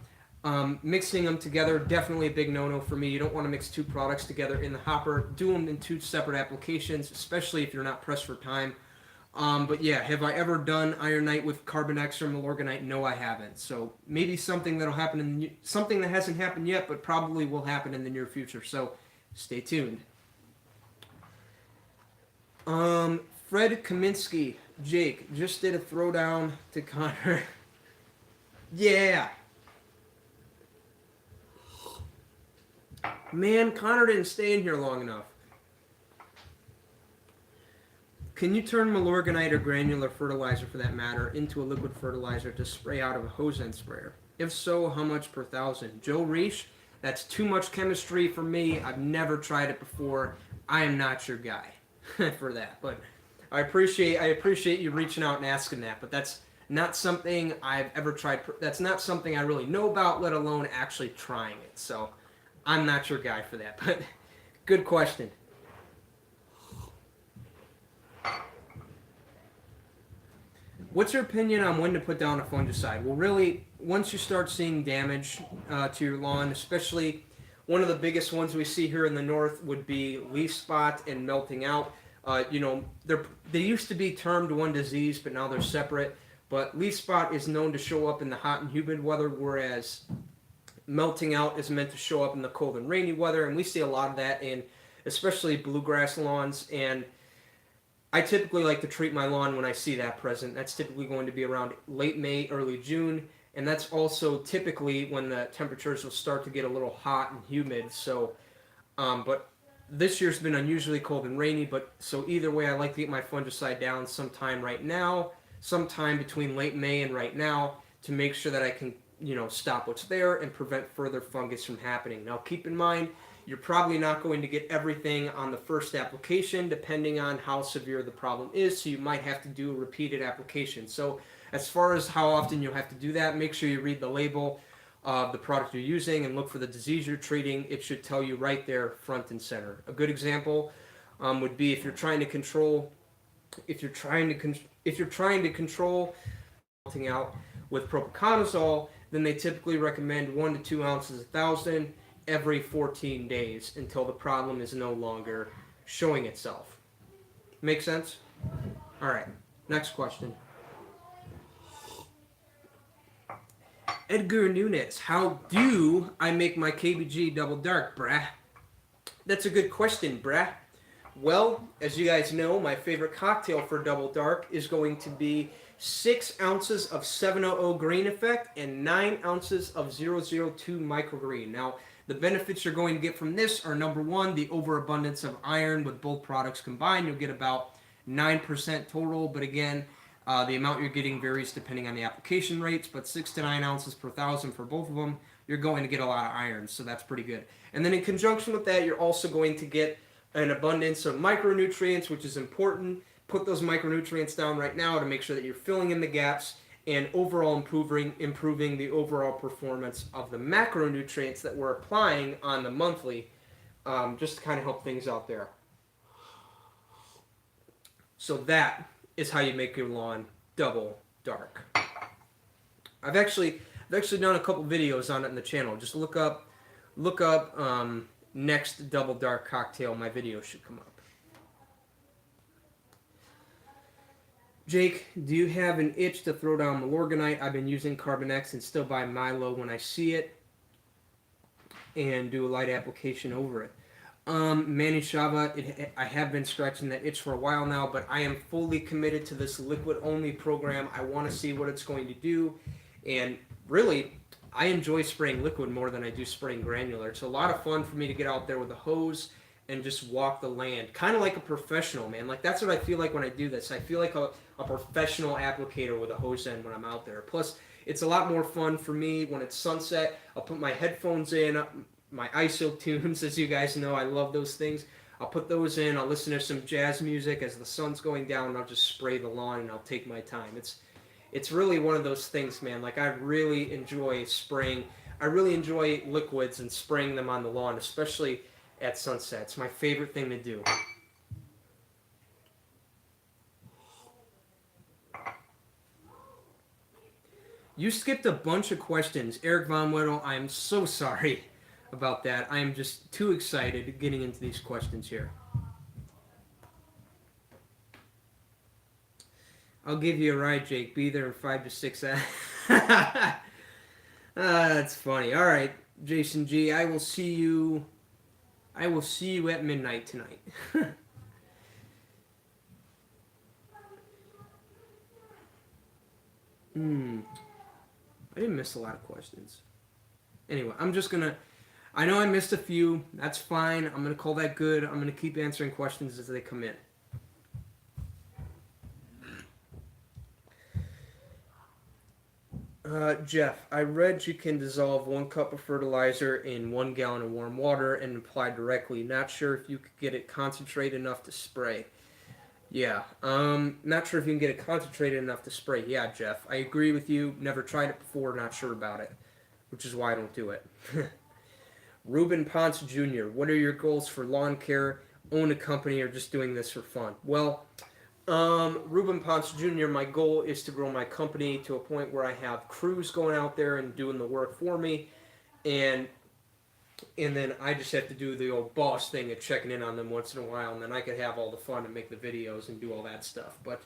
mixing them together, definitely a big no-no for me. You don't want to mix two products together in the hopper. Do them in two separate applications, especially if you're not pressed for time. But yeah, have I ever done Ironite with Carbon X or Milorganite? No, I haven't. So maybe something that'll happen something that hasn't happened yet, but probably will happen in the near future. So stay tuned. Fred Kaminsky, Jake, just did a throwdown to Connor. Yeah. Man, Connor didn't stay in here long enough. Can you turn Milorganite or granular fertilizer, for that matter, into a liquid fertilizer to spray out of a hose end sprayer? If so, how much per thousand? Joe Reish, that's too much chemistry for me. I've never tried it before. I am not your guy for that. But I appreciate you reaching out and asking that. But that's not something I've ever tried. That's not something I really know about, let alone actually trying it. So I'm not your guy for that. But good question. What's your opinion on when to put down a fungicide? Well, really, once you start seeing damage to your lawn, especially one of the biggest ones we see here in the north would be leaf spot and melting out. They used to be termed one disease, but now they're separate. But leaf spot is known to show up in the hot and humid weather, whereas melting out is meant to show up in the cold and rainy weather. And we see a lot of that in especially bluegrass lawns. And I typically like to treat my lawn when I see that present. That's typically going to be around late May, early June, and that's also typically when the temperatures will start to get a little hot and humid. So, but this year's been unusually cold and rainy, but so either way, I like to get my fungicide down sometime right now, sometime between late May and right now, to make sure that I can, stop what's there and prevent further fungus from happening. Now, keep in mind, you're probably not going to get everything on the first application, depending on how severe the problem is, so you might have to do a repeated application. So as far as how often you'll have to do that, make sure you read the label of the product you're using and look for the disease you're treating. It should tell you right there, front and center. A good example would be if you're trying to control melting out with propiconazole, then they typically recommend 1 to 2 ounces a thousand every 14 days until the problem is no longer showing itself. Make sense? All right, next question. Edgar Nunes, how do I make my KBG double dark, brah? That's a good question, brah. Well, as you guys know, my favorite cocktail for double dark is going to be 6 ounces of 700 green effect and 9 ounces of 002 microgreen. Now, the benefits you're going to get from this are, number one, the overabundance of iron with both products combined. You'll get about 9% total, but again, the amount you're getting varies depending on the application rates, but 6 to 9 ounces per thousand for both of them. you're going to get a lot of iron, so that's pretty good. And then in conjunction with that, you're also going to get an abundance of micronutrients, which is important. Put those micronutrients down right now to make sure that you're filling in the gaps and overall improving the overall performance of the macronutrients that we're applying on the monthly, just to kind of help things out there. So that is how you make your lawn double dark. I've actually done a couple videos on it in the channel. Just look up next double dark cocktail. My video should come up. Jake, do you have an itch to throw down Milorganite? I've been using Carbonex and still buy Milo when I see it and do a light application over it. Manny Shava, I have been scratching that itch for a while now, but I am fully committed to this liquid-only program. I want to see what it's going to do, and really, I enjoy spraying liquid more than I do spraying granular. It's a lot of fun for me to get out there with a hose and just walk the land, kind of like a professional, man. Like, that's what I feel like when I do this. I feel like a professional applicator with a hose end when I'm out there. Plus, it's a lot more fun for me when it's sunset. I'll put my headphones in, my ISO tunes, as you guys know, I love those things. I'll put those in, I'll listen to some jazz music as the sun's going down, and I'll just spray the lawn and I'll take my time. It's really one of those things, man. Like, I really enjoy spraying. I really enjoy liquids and spraying them on the lawn, especially at sunset. It's my favorite thing to do. You skipped a bunch of questions. Eric Von Weddle, I am so sorry about that. I am just too excited getting into these questions here. I'll give you a ride, Jake. Be there in 5 to 6 hours. That's funny. All right, Jason G. I will see you at midnight tonight. I didn't miss a lot of questions. Anyway, I know I missed a few. That's fine. I'm gonna call that good. I'm gonna keep answering questions as they come in. Jeff, I read you can dissolve 1 cup of fertilizer in 1 gallon of warm water and apply directly. Not sure if you could get it concentrated enough to spray. Yeah, not sure if you can get it concentrated enough to spray. Yeah, Jeff, I agree with you. Never tried it before, not sure about it, which is why I don't do it. Ruben Ponce Jr., what are your goals for lawn care? Own a company or just doing this for fun? Well, Ruben Ponce Jr., my goal is to grow my company to a point where I have crews going out there and doing the work for me, and then I just have to do the old boss thing of checking in on them once in a while, and then I could have all the fun and make the videos and do all that stuff. But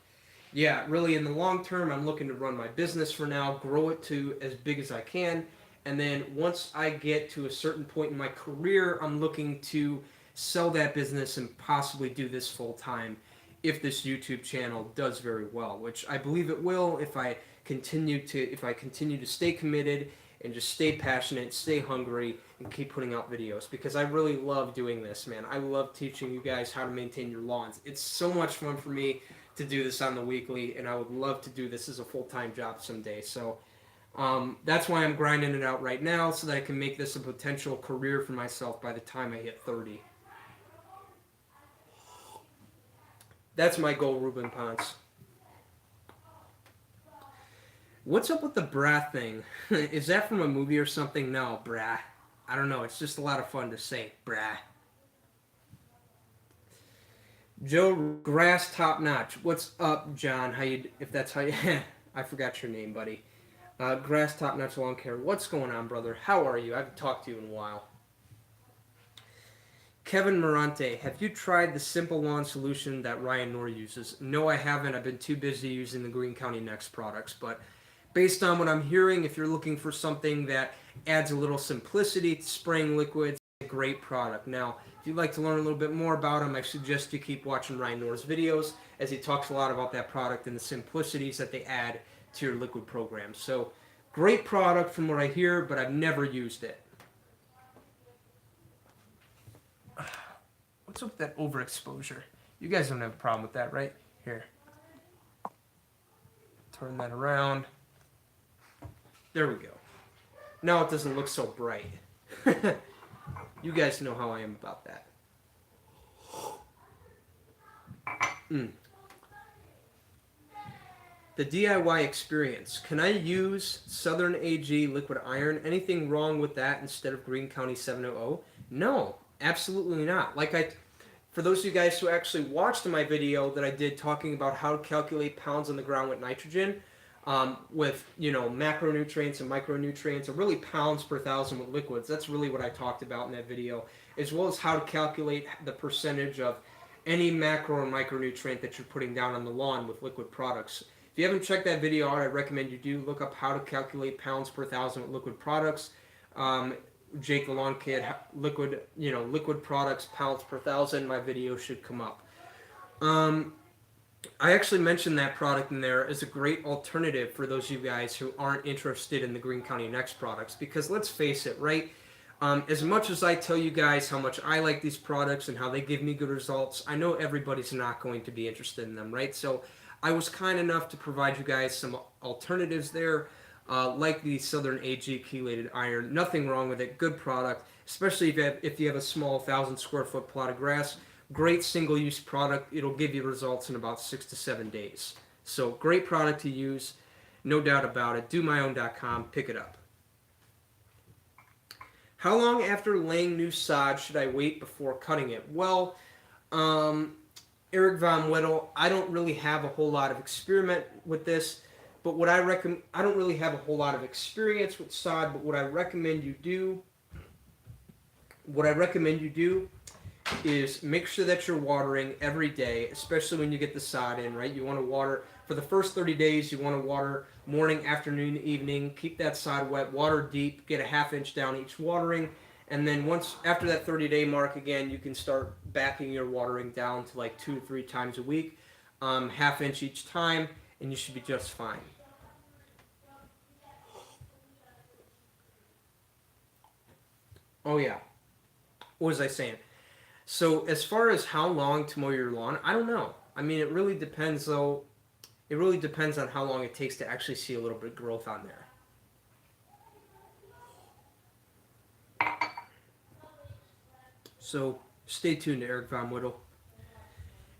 yeah, really in the long term, I'm looking to run my business for now, grow it to as big as I can, and then once I get to a certain point in my career, I'm looking to sell that business and possibly do this full time if this YouTube channel does very well, which I believe it will if I continue to stay committed and just stay passionate, stay hungry, and keep putting out videos, because I really love doing this, man. I love teaching you guys how to maintain your lawns. It's so much fun for me to do this on the weekly, and I would love to do this as a full-time job someday. So that's why I'm grinding it out right now, so that I can make this a potential career for myself by the time I hit 30. That's my goal, Ruben Ponce. What's up with the brah thing? Is that from a movie or something? No, brah. I don't know. It's just a lot of fun to say, brah. Joe Grass Top Notch. What's up, John? If that's how you... I forgot your name, buddy. Grass Top Notch Lawn Care. What's going on, brother? How are you? I haven't talked to you in a while. Kevin Morante, have you tried the Simple Lawn solution that Ryan Knorr uses? No, I haven't. I've been too busy using the Green County Next products. But based on what I'm hearing, if you're looking for something that adds a little simplicity to spraying liquids, it's a great product. Now, if you'd like to learn a little bit more about him, I suggest you keep watching Ryan Knorr's videos, as he talks a lot about that product and the simplicities that they add to your liquid program. So, great product from what I hear, but I've never used it. What's up with that overexposure? You guys don't have a problem with that, right? Here. Turn that around. There we go. Now it doesn't look so bright. You guys know how I am about that. The DIY experience. Can I use Southern AG liquid iron? Anything wrong with that instead of Green County 700? No, absolutely not. For those of you guys who actually watched my video that I did talking about how to calculate pounds on the ground with nitrogen, with macronutrients and micronutrients, or really pounds per thousand with liquids. That's really what I talked about in that video, as well as how to calculate the percentage of any macro or micronutrient that you're putting down on the lawn with liquid products. If you haven't checked that video out, I recommend you do look up how to calculate pounds per thousand with liquid products. Jake the Lawn Kid, liquid products, pounds per thousand. My video should come up. I actually mentioned that product in there as a great alternative for those of you guys who aren't interested in the Green County Next products. Because let's face it, right? As much as I tell you guys how much I like these products and how they give me good results, I know everybody's not going to be interested in them, right? So I was kind enough to provide you guys some alternatives there, like the Southern AG chelated iron. Nothing wrong with it. Good product, especially if you have a small 1,000 square foot plot of grass. Great single-use product. It'll give you results in about 6 to 7 days. So great product to use, no doubt about it. DoMyOwn.com. Pick it up. How long after laying new sod should I wait before cutting it? Well, Eric Von Whittle, I don't really have a whole lot of experiment with this, but what I recommend, I don't really have a whole lot of experience with sod, but what I recommend you do is make sure that you're watering every day, especially when you get the sod in, right? You want to water, for the first 30 days, you want to water morning, afternoon, evening, keep that sod wet, water deep, get a ½ inch down each watering, and then after that 30-day mark, again, you can start backing your watering down to like 2 to 3 times a week, ½ inch each time, and you should be just fine. Oh yeah, what was I saying? So as far as how long to mow your lawn, I don't know. I mean, it really depends though. It really depends on how long it takes to actually see a little bit of growth on there. So stay tuned to Eric Von Whittle.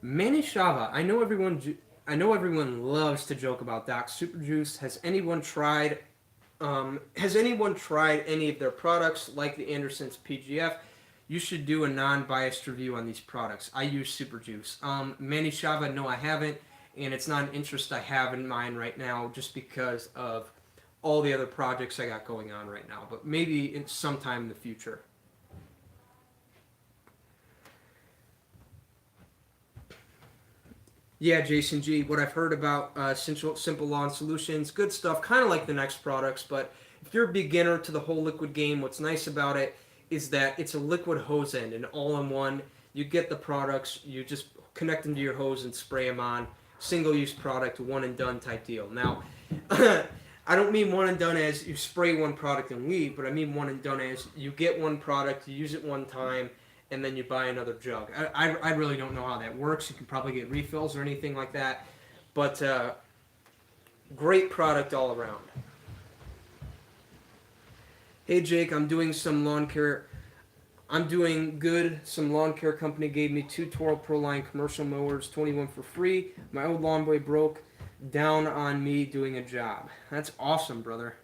Manny Shava. I know everyone loves to joke about Doc Super Juice. Has anyone tried any of their products like the Anderson's PGF? You should do a non-biased review on these products. I use Super Juice. Manny Shava, no, I haven't, and it's not an interest I have in mind right now, just because of all the other projects I got going on right now. But maybe in sometime in the future. Yeah, Jason G. What I've heard about Simple Lawn Solutions, good stuff, kind of like the next products, but if you're a beginner to the whole liquid game, what's nice about it is that it's a liquid hose end, and all-in-one. You get the products, you just connect them to your hose and spray them on. Single-use product, one-and-done type deal. Now, I don't mean one-and-done as you spray one product and leave, but I mean one-and-done as you get one product, you use it one time, and then you buy another jug. I really don't know how that works. You can probably get refills or anything like that. But great product all around. Hey Jake, I'm doing some lawn care. I'm doing good. Some lawn care company gave me 2 Toro Proline commercial mowers, 21 for free. My old lawn boy broke down on me doing a job. That's awesome, brother.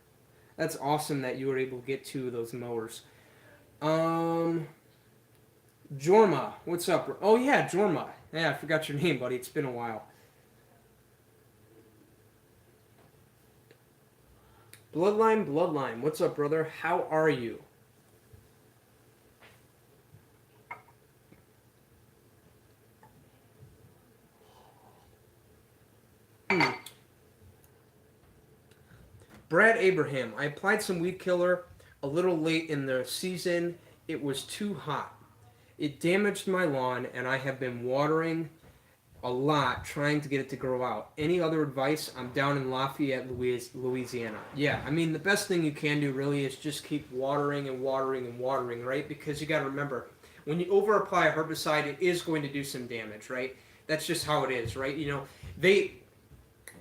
That's awesome that you were able to get 2 of those mowers. Jorma, what's up? Oh yeah, Jorma. Yeah, I forgot your name, buddy. It's been a while. Bloodline. What's up, brother? How are you? Brad Abraham. I applied some weed killer a little late in the season. It was too hot. It damaged my lawn, and I have been watering a lot trying to get it to grow out. Any other advice? I'm down in Lafayette, Louisiana. Yeah, I mean, the best thing you can do really is just keep watering and watering and watering, right? Because you got to remember, when you over-apply a herbicide, it is going to do some damage, right? That's just how it is, right? You know,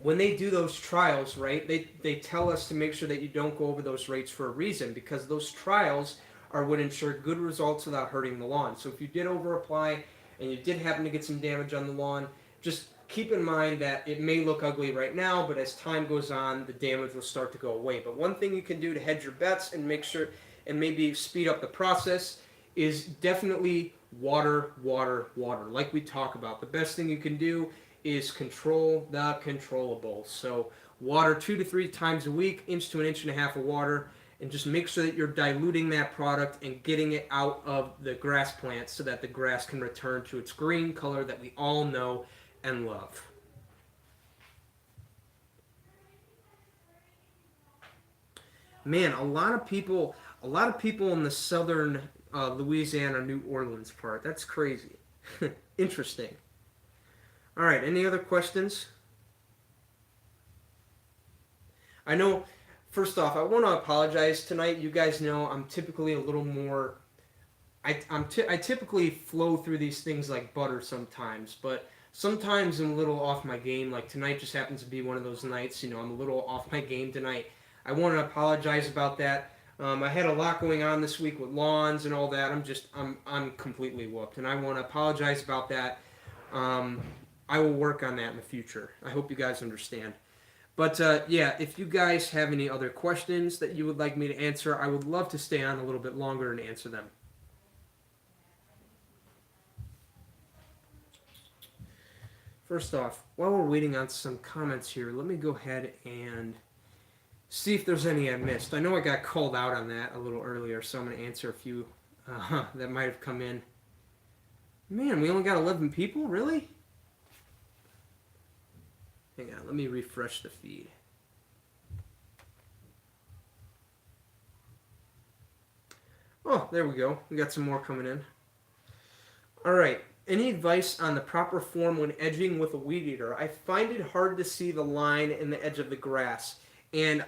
when they do those trials, right, they tell us to make sure that you don't go over those rates for a reason, because those trials are what ensure good results without hurting the lawn. So if you did over apply and you did happen to get some damage on the lawn, just keep in mind that it may look ugly right now, but as time goes on, the damage will start to go away. But one thing you can do to hedge your bets and make sure and maybe speed up the process is definitely water, water, water. Like we talk about, the best thing you can do is control the controllables. So water 2 to 3 times a week, inch to an inch and a half of water, and just make sure that you're diluting that product and getting it out of the grass plants so that the grass can return to its green color that we all know and love. Man, a lot of people in the southern Louisiana, New Orleans part. That's crazy. Interesting. All right, any other questions? I know, first off, I want to apologize tonight. You guys know I'm typically a little more, I typically flow through these things like butter sometimes, but sometimes I'm a little off my game. Like tonight just happens to be one of those nights, I'm a little off my game tonight. I want to apologize about that. I had a lot going on this week with lawns and all that. I'm completely whooped, and I want to apologize about that. I will work on that in the future. I hope you guys understand. But yeah, if you guys have any other questions that you would like me to answer, I would love to stay on a little bit longer and answer them. First off, while we're waiting on some comments here, let me go ahead and see if there's any I missed. I know I got called out on that a little earlier, so I'm going to answer a few that might have come in. Man, we only got 11 people? Really? Hang on, let me refresh the feed. Oh, there we go. We got some more coming in. All right. Any advice on the proper form when edging with a weed eater? I find it hard to see the line in the edge of the grass. And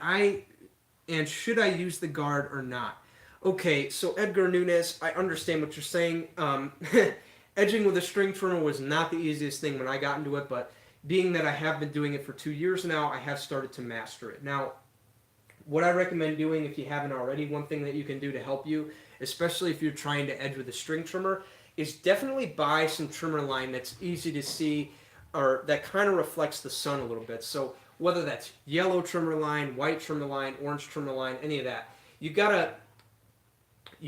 should I use the guard or not? Okay, so Edgar Nunez, I understand what you're saying. Edging with a string trimmer was not the easiest thing when I got into it, but being that I have been doing it for 2 years now, I have started to master it. Now, what I recommend doing, if you haven't already, one thing that you can do to help you, especially if you're trying to edge with a string trimmer, is definitely buy some trimmer line that's easy to see or that kind of reflects the sun a little bit. So whether that's yellow trimmer line, white trimmer line, orange trimmer line, any of that, you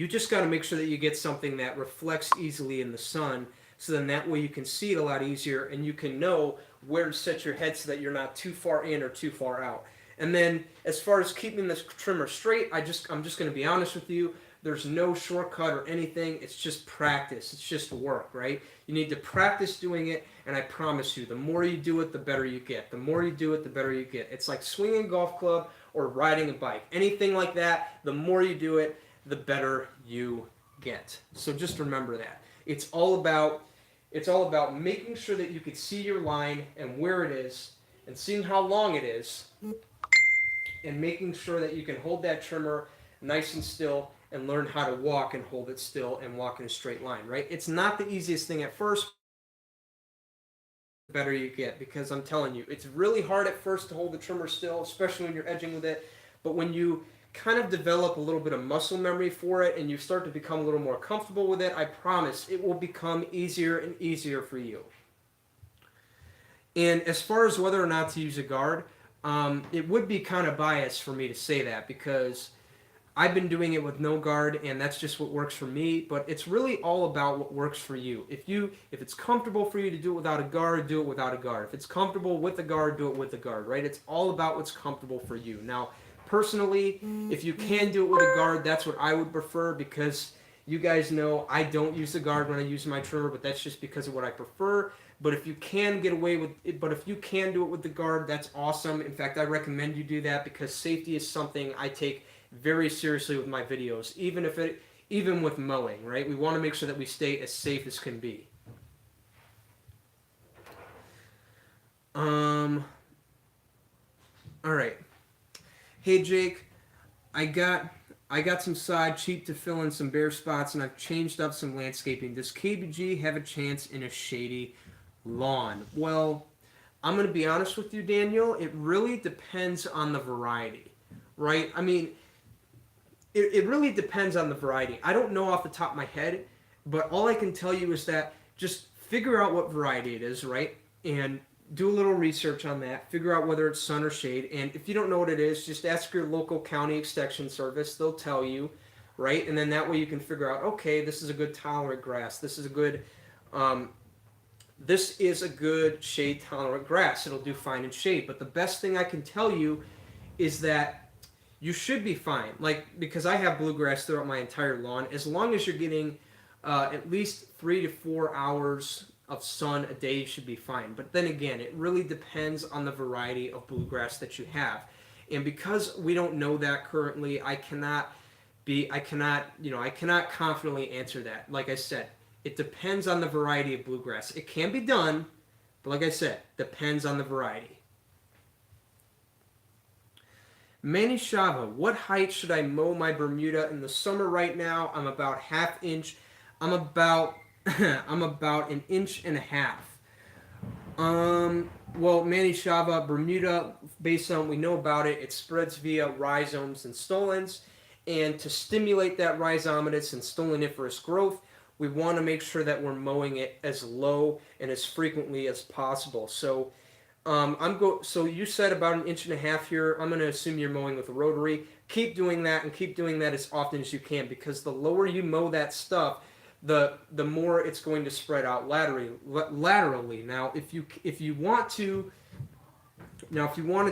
just gotta make sure that you get something that reflects easily in the sun, so then that way you can see it a lot easier and you can know where to set your head so that you're not too far in or too far out. And then as far as keeping this trimmer straight, I'm just going to be honest with you. There's no shortcut or anything. It's just practice. It's just work, right? You need to practice doing it, and I promise you, the more you do it, the better you get. The more you do it, the better you get. It's like swinging a golf club or riding a bike. Anything like that, the more you do it, the better you get. So just remember that. It's all about making sure that you can see your line and where it is and seeing how long it is and making sure that you can hold that trimmer nice and still and learn how to walk and hold it still and walk in a straight line, right? It's not the easiest thing at first, the better you get, because I'm telling you, it's really hard at first to hold the trimmer still, especially when you're edging with it, but when you kind of develop a little bit of muscle memory for it and you start to become a little more comfortable with it, I promise it will become easier and easier for you. And as far as whether or not to use a guard, it would be kind of biased for me to say that because I've been doing it with no guard and that's just what works for me, but it's really all about what works for you. If it's comfortable for you to do it without a guard, do it without a guard. If it's comfortable with a guard, do it with a guard, right? It's all about what's comfortable for you. Now, personally, if you can do it with a guard, that's what I would prefer because you guys know I don't use the guard when I use my trimmer, but that's just because of what I prefer. But if you can get away with it, but if you can do it with the guard, that's awesome. In fact, I recommend you do that because safety is something I take very seriously with my videos, even with mowing, right? We want to make sure that we stay as safe as can be. All right. Hey Jake, I got some sod cheap to fill in some bare spots, and I've changed up some landscaping. Does KBG have a chance in a shady lawn? Well, I'm going to be honest with you, Daniel, it really depends on the variety, right? I mean, it really depends on the variety. I don't know off the top of my head, but all I can tell you is that just figure out what variety it is, right? And do a little research on that. Figure out whether it's sun or shade. And if you don't know what it is, just ask your local county extension service. They'll tell you, right? And then that way you can figure out, okay, this is a good tolerant grass. Um, this is a good shade tolerant grass. It'll do fine in shade. But the best thing I can tell you is that you should be fine. Like, because I have bluegrass throughout my entire lawn. As long as you're getting at least 3 to 4 hours of sun a day, should be fine. But then again, it really depends on the variety of bluegrass that you have. And because we don't know that currently, I cannot confidently answer that. Like I said, it depends on the variety of bluegrass. It can be done, but like I said, depends on the variety. Manny Shava, what height should I mow my Bermuda in the summer right now? I'm about half inch. I'm about I'm about an inch and a half. Well, Manny Shava, Bermuda, based on what we know about it, it spreads via rhizomes and stolons. And to stimulate that rhizomatous and stoloniferous growth, we want to make sure that we're mowing it as low and as frequently as possible. So so you said about an inch and a half here. I'm going to assume you're mowing with a rotary. Keep doing that and keep doing that as often as you can, because the lower you mow that stuff, the more it's going to spread out laterally. Now, if you want to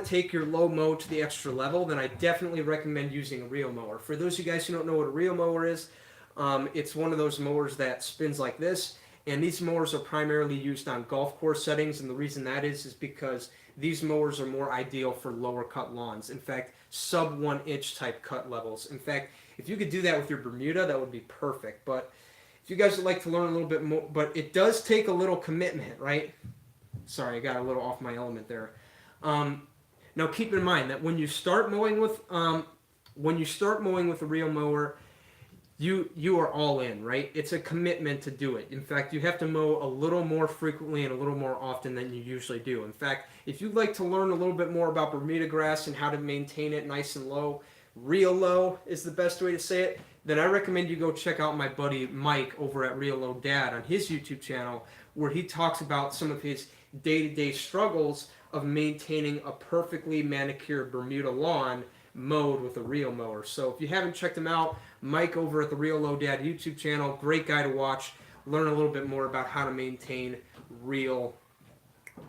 take your low mow to the extra level, then I definitely recommend using a reel mower. For those of you guys who don't know what a reel mower is, it's one of those mowers that spins like this. And these mowers are primarily used on golf course settings, and the reason that is because these mowers are more ideal for lower cut lawns. In fact, sub 1 inch type cut levels. In fact, if you could do that with your Bermuda, that would be perfect. But if you guys would like to learn a little bit more, but it does take a little commitment, right? Sorry, I got a little off my element there. Now keep in mind that when you start mowing with a reel mower, you are all in, right? It's a commitment to do it. In fact, you have to mow a little more frequently and a little more often than you usually do. In fact, if you'd like to learn a little bit more about Bermuda grass and how to maintain it nice and low, real low is the best way to say it, then I recommend you go check out my buddy Mike over at Real Low Dad on his YouTube channel, where he talks about some of his day-to-day struggles of maintaining a perfectly manicured Bermuda lawn mowed with a reel mower. So if you haven't checked him out, Mike over at the Real Low Dad YouTube channel, great guy to watch. Learn a little bit more about how to maintain real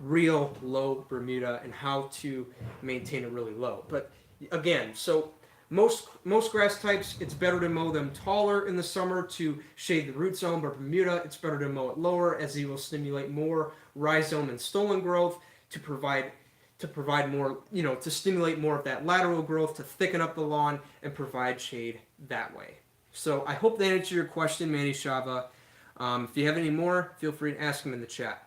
low Bermuda and how to maintain it really low. But again, so most grass types, it's better to mow them taller in the summer to shade the root zone, but Bermuda, it's better to mow it lower, as it will stimulate more rhizome and stolon growth to provide more, to stimulate more of that lateral growth, to thicken up the lawn and provide shade that way. So I hope that answered your question, Manny Shava. If you have any more, feel free to ask them in the chat.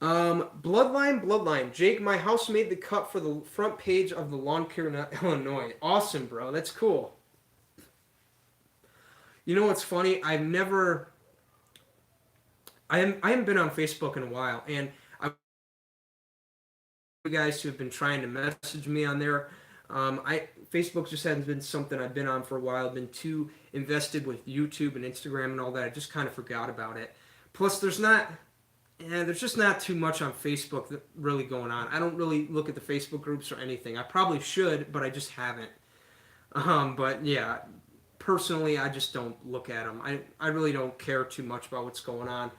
Bloodline. Jake, my house made the cut for the front page of the Lawn Care in Illinois. Awesome, bro. That's cool. You know what's funny? I haven't been on Facebook in a while, and guys who have been trying to message me on there. Facebook just hasn't been something I've been on for a while. I've been too invested with YouTube and Instagram and all that. I just kind of forgot about it. Plus, there's just not too much on Facebook that really going on. I don't really look at the Facebook groups or anything. I probably should, but I just haven't. But yeah, personally, I just don't look at them. I really don't care too much about what's going on,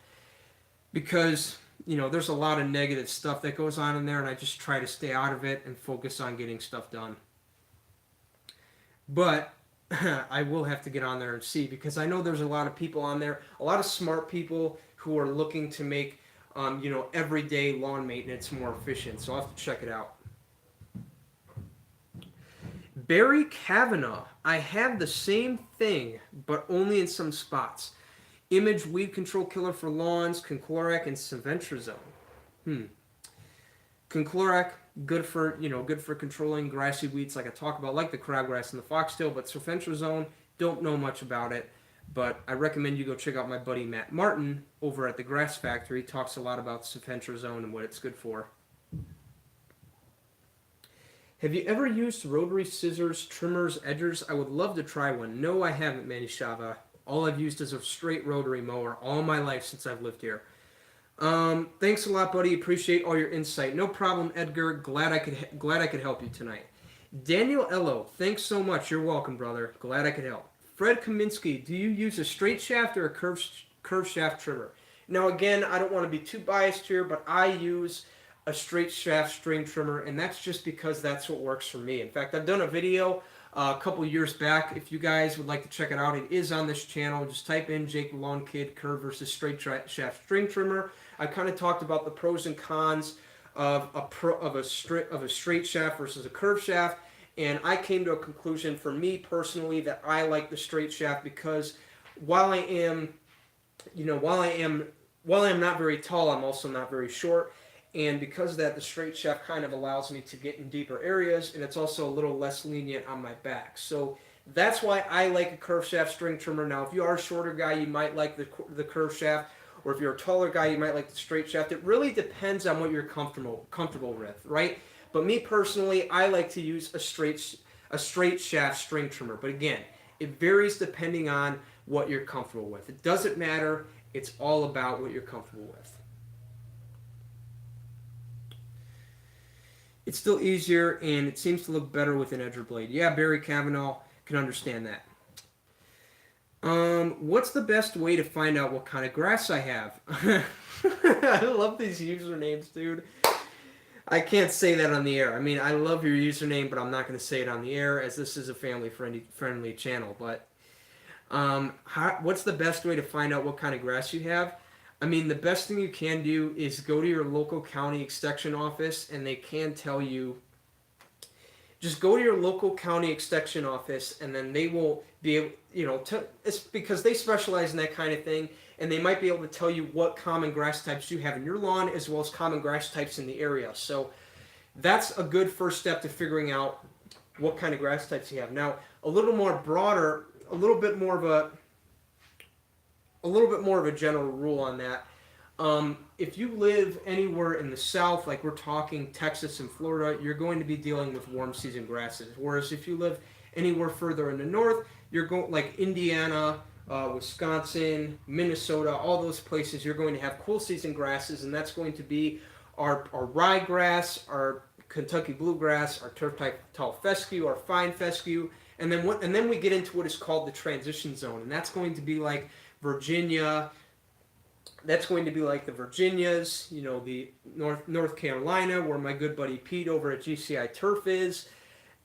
because there's a lot of negative stuff that goes on in there, and I just try to stay out of it and focus on getting stuff done. But I will have to get on there and see, because I know there's a lot of people on there, a lot of smart people who are looking to make, everyday lawn maintenance more efficient. So I'll have to check it out. Barry Kavanaugh. I have the same thing, but only in some spots. Image weed control killer for lawns, conchloric and Seventrazone. Conchloric, good for controlling grassy weeds like I talk about, like the crabgrass and the foxtail, but Seventrazone, don't know much about it, but I recommend you go check out my buddy Matt Martin over at the Grass Factory. He talks a lot about Seventrazone and what it's good for. Have you ever used rotary scissors, trimmers, edgers? I would love to try one. No, I haven't, Manny Shava. All I've used is a straight rotary mower all my life since I've lived here. Thanks a lot, buddy. Appreciate all your insight. No problem, Edgar. Glad I could help you tonight. Daniel Ello, thanks so much. You're welcome, brother. Glad I could help. Fred Kaminsky, do you use a straight shaft or a curved shaft trimmer? Now, again, I don't want to be too biased here, but I use a straight shaft string trimmer, and that's just because that's what works for me. In fact, I've done a video a couple years back. If you guys would like to check it out, it is on this channel. Just type in Jake the Lawn Kid curve versus straight shaft string trimmer. I kind of talked about the pros and cons of a straight shaft versus a curved shaft, and I came to a conclusion for me personally that I like the straight shaft because while I am not very tall, I'm also not very short. And because of that, the straight shaft kind of allows me to get in deeper areas, and it's also a little less lenient on my back. So that's why I like a curved shaft string trimmer. Now, if you are a shorter guy, you might like the curved shaft, or if you're a taller guy, you might like the straight shaft. It really depends on what you're comfortable with, right? But me personally, I like to use a straight shaft string trimmer. But again, it varies depending on what you're comfortable with. It doesn't matter. It's all about what you're comfortable with. It's still easier, and it seems to look better with an edger blade. Yeah, Barry Cavanaugh can understand that. What's the best way to find out what kind of grass I have? I love these usernames, dude. I can't say that on the air. I mean, I love your username, but I'm not going to say it on the air as this is a family-friendly channel. But what's the best way to find out what kind of grass you have? I mean, the best thing you can do is go to your local county extension office, and they can tell you. Just go to your local county extension office, and then they will be able, it's because they specialize in that kind of thing, and they might be able to tell you what common grass types you have in your lawn, as well as common grass types in the area. So that's a good first step to figuring out what kind of grass types you have. Now, a little bit more of a general rule on that. If you live anywhere in the south, like we're talking Texas and Florida, you're going to be dealing with warm season grasses. Whereas if you live anywhere further in the north, you're going like Indiana, Wisconsin, Minnesota, all those places, you're going to have cool season grasses, and that's going to be our ryegrass, our Kentucky bluegrass, our turf type tall fescue, our fine fescue, and then we get into what is called the transition zone, and that's going to be like Virginia. That's going to be like the Virginias, the North Carolina, where my good buddy Pete over at GCI Turf is.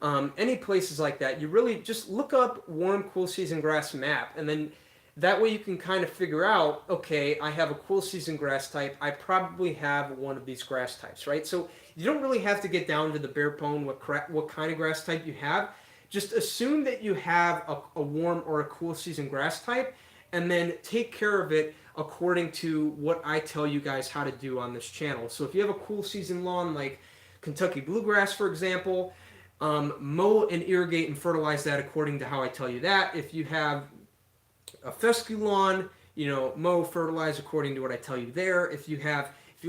Any places like that, you really just look up warm, cool season grass map, and then that way you can kind of figure out, okay, I have a cool season grass type. I probably have one of these grass types, right? So you don't really have to get down to the bare bone what kind of grass type you have. Just assume that you have a warm or a cool season grass type, and then take care of it according to what I tell you guys how to do on this channel. So if you have a cool season lawn like Kentucky bluegrass, for example, mow and irrigate and fertilize that according to how I tell you that. If you have a fescue lawn, mow, fertilize according to what I tell you there. If you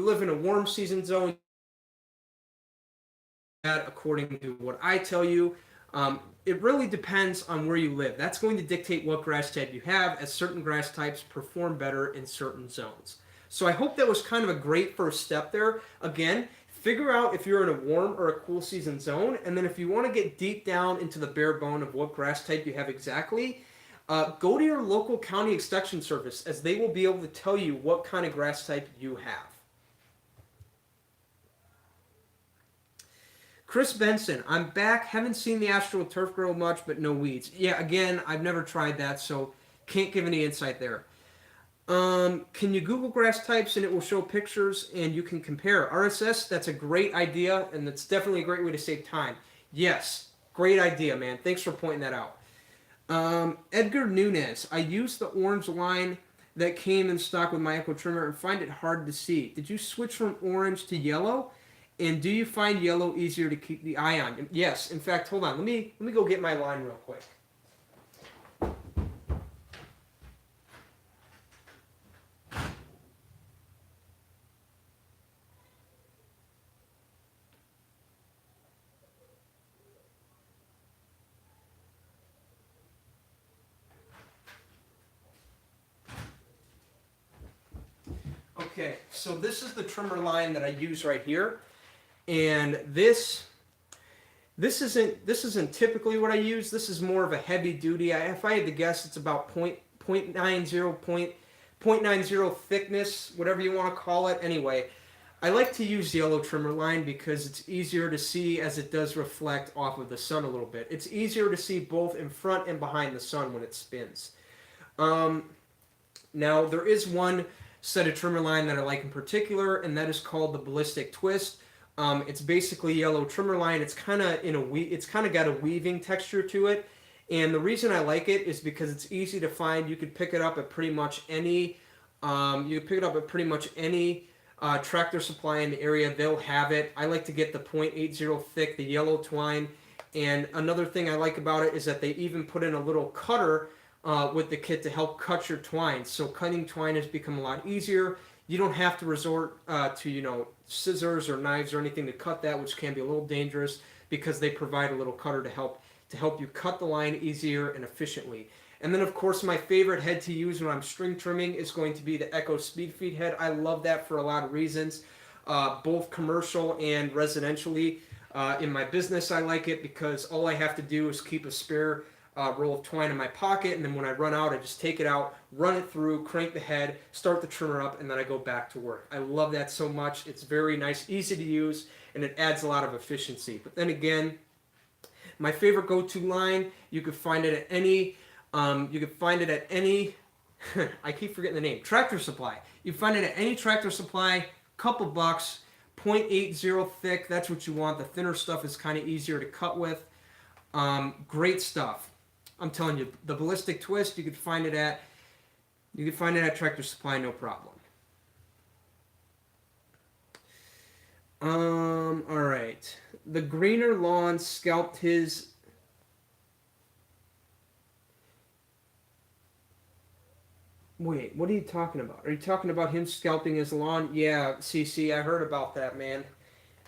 live in a warm season zone, that according to what I tell you. It really depends on where you live. That's going to dictate what grass type you have, as certain grass types perform better in certain zones. So I hope that was kind of a great first step there. Again, figure out if you're in a warm or a cool season zone, and then if you want to get deep down into the bare bone of what grass type you have exactly, go to your local county extension service, as they will be able to tell you what kind of grass type you have. Chris Benson, I'm back. Haven't seen the Astro Turf grow much, but no weeds. Yeah, again, I've never tried that, so can't give any insight there. Can you Google grass types and it will show pictures and you can compare? RSS, that's a great idea, and that's definitely a great way to save time. Yes, great idea, man. Thanks for pointing that out. Edgar Nunez, I used the orange line that came in stock with my Echo Trimmer and find it hard to see. Did you switch from orange to yellow? And do you find yellow easier to keep the eye on? Yes. In fact, hold on. Let me go get my line real quick. Okay, so this is the trimmer line that I use right here, and this isn't typically what I use. This is more of a heavy duty. If I had to guess, it's about point nine zero thickness, whatever you want to call it. Anyway, I like to use yellow trimmer line because it's easier to see as it does reflect off of the sun a little bit. It's easier to see both in front and behind the sun when it spins. Now there is one set of trimmer line that I like in particular, and that is called the Ballistic Twist. It's basically yellow trimmer line. It's kind of got a weaving texture to it, and the reason I like it is because it's easy to find. You could pick it up at pretty much any. Tractor Supply in the area. They'll have it. I like to get the .80 thick, the yellow twine. And another thing I like about it is that they even put in a little cutter with the kit to help cut your twine. So cutting twine has become a lot easier. You don't have to resort to scissors or knives or anything to cut that, which can be a little dangerous because they provide a little cutter to help you cut the line easier and efficiently. And then of course my favorite head to use when I'm string trimming is going to be the Echo Speed Feed head. I love that for a lot of reasons, both commercial and residentially. In my business I like it because all I have to do is keep a spare roll of twine in my pocket, and then when I run out I just take it out, run it through, crank the head, start the trimmer up, and then I go back to work. I love that so much. It's very nice, easy to use, and it adds a lot of efficiency. But then again, my favorite go-to line, you could find it at any I keep forgetting the name, Tractor Supply. You find it at any Tractor Supply, couple bucks, .80 thick, that's what you want. The thinner stuff is kind of easier to cut with. Great stuff. I'm telling you, the Ballistic Twist, you could find it at Tractor Supply, no problem. All right. The Greener Lawn scalped his. Wait, what are you talking about? Are you talking about him scalping his lawn? Yeah, CC, I heard about that, man.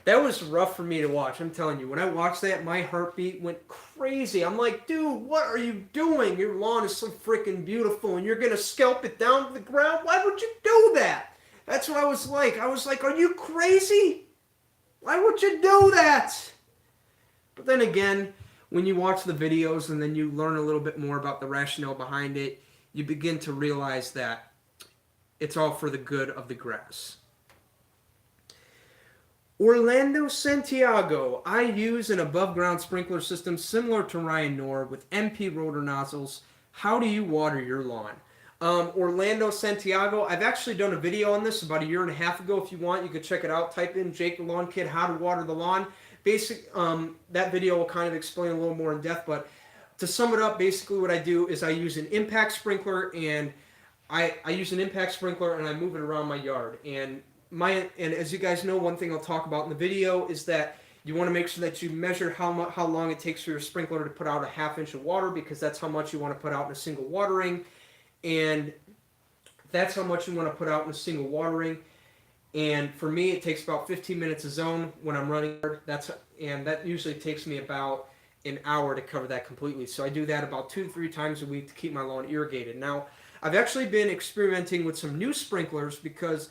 That was rough for me to watch. I'm telling you, when I watched that, my heartbeat went crazy. I'm like, dude, what are you doing? Your lawn is so freaking beautiful, and you're gonna scalp it down to the ground? Why would you do that? That's what I was like. I was like, are you crazy? Why would you do that? But then again, when you watch the videos and then you learn a little bit more about the rationale behind it, you begin to realize that it's all for the good of the grass. Orlando Santiago. I use an above-ground sprinkler system similar to Ryan Knorr with MP rotor nozzles. How do you water your lawn? Orlando Santiago, I've actually done a video on this about a year and a half ago. If you want, you could check it out. Type in Jake the Lawn Kid, how to water the lawn. That video will kind of explain a little more in depth, but to sum it up, basically what I do is I use an impact sprinkler, and I use an impact sprinkler and I move it around my yard. And as you guys know, one thing I'll talk about in the video is that you want to make sure that you measure how long it takes for your sprinkler to put out a ½ inch of water, because that's how much you want to put out in a single watering. And that's how much you want to put out in a single watering. And for me, it takes about 15 minutes a zone when I'm running. That usually takes me about an hour to cover that completely. So I do that about 2 to 3 times a week to keep my lawn irrigated. Now, I've actually been experimenting with some new sprinklers because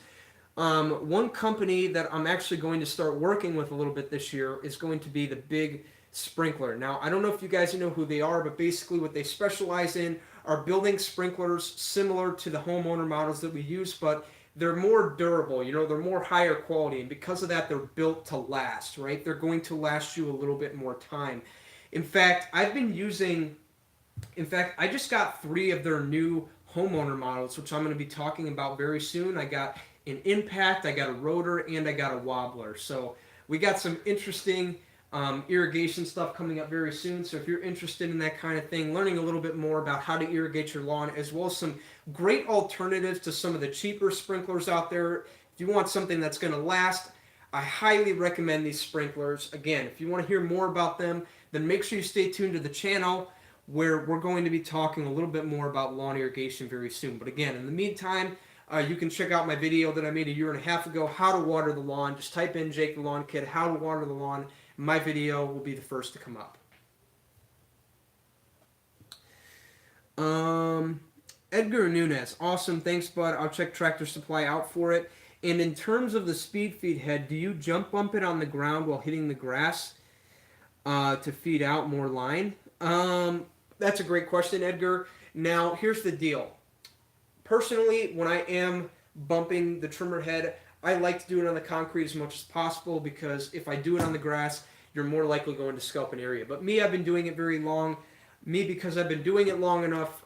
one company that I'm actually going to start working with a little bit this year is going to be the Big Sprinkler. Now, I don't know if you guys know who they are, but basically what they specialize in are building sprinklers similar to the homeowner models that we use, but they're more durable, they're more higher quality, and because of that, they're built to last, right? They're going to last you a little bit more time. In fact, I just got 3 of their new homeowner models, which I'm going to be talking about very soon. I got an impact, I got a rotor, and I got a wobbler. So we got some interesting irrigation stuff coming up very soon. So if you're interested in that kind of thing, learning a little bit more about how to irrigate your lawn, as well as some great alternatives to some of the cheaper sprinklers out there. If you want something that's going to last, I highly recommend these sprinklers. Again, if you want to hear more about them, then make sure you stay tuned to the channel, where we're going to be talking a little bit more about lawn irrigation very soon. But again, in the meantime, you can check out my video that I made a year and a half ago, how to water the lawn. Just type in Jake the Lawn Kid, how to water the lawn. My video will be the first to come up. Edgar Nunez, awesome, thanks bud. I'll check Tractor Supply out for it. And in terms of the speed feed head, do you jump bump it on the ground while hitting the grass to feed out more line? That's a great question, Edgar. Now, here's the deal. Personally, when I am bumping the trimmer head, I like to do it on the concrete as much as possible because if I do it on the grass, you're more likely going to scalp an area. But me, I've been doing it very long. Me, because I've been doing it long enough,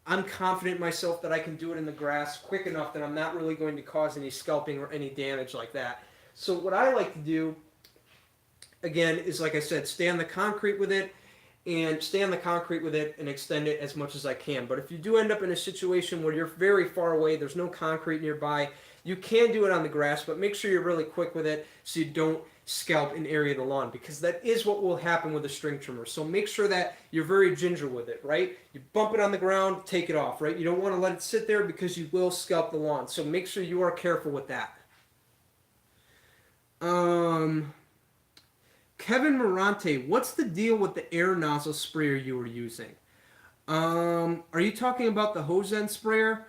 I'm confident in myself that I can do it in the grass quick enough that I'm not really going to cause any scalping or any damage like that. So what I like to do, again, is like I said, stay on the concrete with it and extend it as much as I can. But if you do end up in a situation where you're very far away, there's no concrete nearby, you can do it on the grass, but make sure you're really quick with it so you don't scalp an area of the lawn, because that is what will happen with a string trimmer. So make sure that you're very ginger with it, right? You bump it on the ground, take it off, right? You don't want to let it sit there because you will scalp the lawn. So make sure you are careful with that. Kevin Morante, what's the deal with the air nozzle sprayer you were using? Are you talking about the hose end sprayer?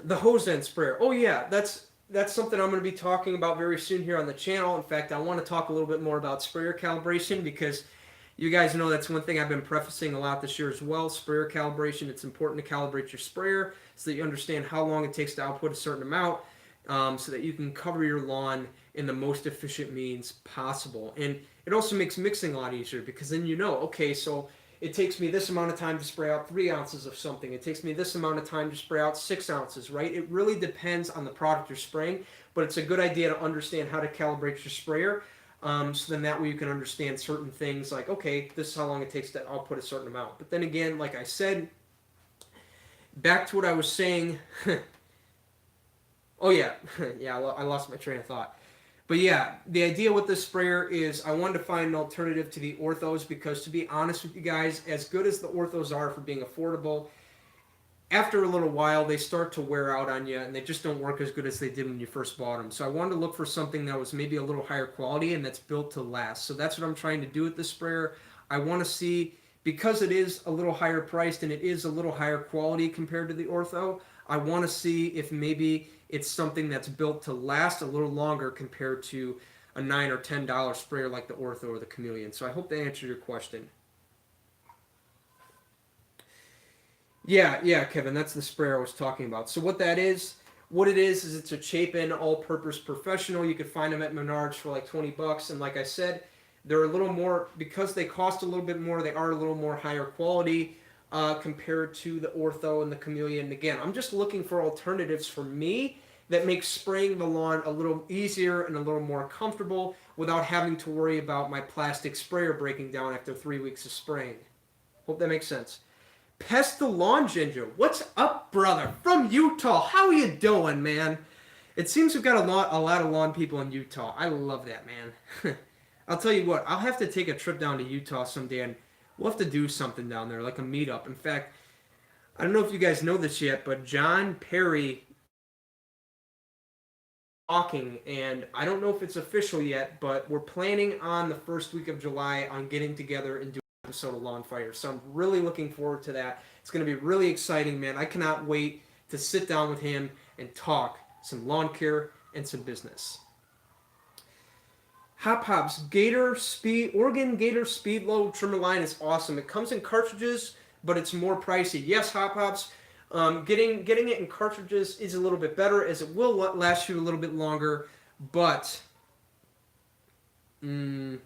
The hose end sprayer. Oh yeah, that's something I'm going to be talking about very soon here on the channel. In fact, I want to talk a little bit more about sprayer calibration because you guys know that's one thing I've been prefacing a lot this year as well. Sprayer calibration. It's important to calibrate your sprayer so that you understand how long it takes to output a certain amount, so that you can cover your lawn in the most efficient means possible. And it also makes mixing a lot easier because then you know, okay, so it takes me this amount of time to spray out 3 ounces of something. It takes me this amount of time to spray out 6 ounces, right? It really depends on the product you're spraying, but it's a good idea to understand how to calibrate your sprayer. So then that way you can understand certain things like, okay, this is how long it takes to output a certain amount. But then again, like I said, back to what I was saying. Oh yeah, yeah, I lost my train of thought. But yeah, the idea with this sprayer is I wanted to find an alternative to the orthos because, to be honest with you guys, as good as the orthos are for being affordable, after a little while they start to wear out on you and they just don't work as good as they did when you first bought them. So I wanted to look for something that was maybe a little higher quality and that's built to last. So that's what I'm trying to do with this sprayer. I want to see, because it is a little higher priced and it is a little higher quality compared to the ortho, I want to see if maybe it's something that's built to last a little longer compared to a $9 or $10 sprayer like the Ortho or the Chameleon. So I hope that answered your question. Yeah, Kevin, that's the sprayer I was talking about. So what it is it's a Chapin all-purpose professional. You could find them at Menards for like $20. And like I said, they're a little more, because they cost a little bit more, they are a little more higher quality compared to the Ortho and the Chameleon. And again, I'm just looking for alternatives for me that make spraying the lawn a little easier and a little more comfortable without having to worry about my plastic sprayer breaking down after 3 weeks of spraying. Hope that makes sense. Pest the Lawn Ginger, what's up, brother? From Utah, how you doing, man? It seems we've got a lot of lawn people in Utah. I love that, man. I'll tell you what, I'll have to take a trip down to Utah someday and we'll have to do something down there, like a meetup. In fact, I don't know if you guys know this yet, but John Perry talking, and I don't know if it's official yet, but we're planning on the first week of July on getting together and doing an episode of Lawn Fire. So I'm really looking forward to that. It's going to be really exciting, man. I cannot wait to sit down with him and talk some lawn care and some business. Hop Hop's Oregon Gator Speedload trimmer line is awesome. It comes in cartridges, but it's more pricey. Yes, Hop Hops. Getting it in cartridges is a little bit better, as it will last you a little bit longer, but then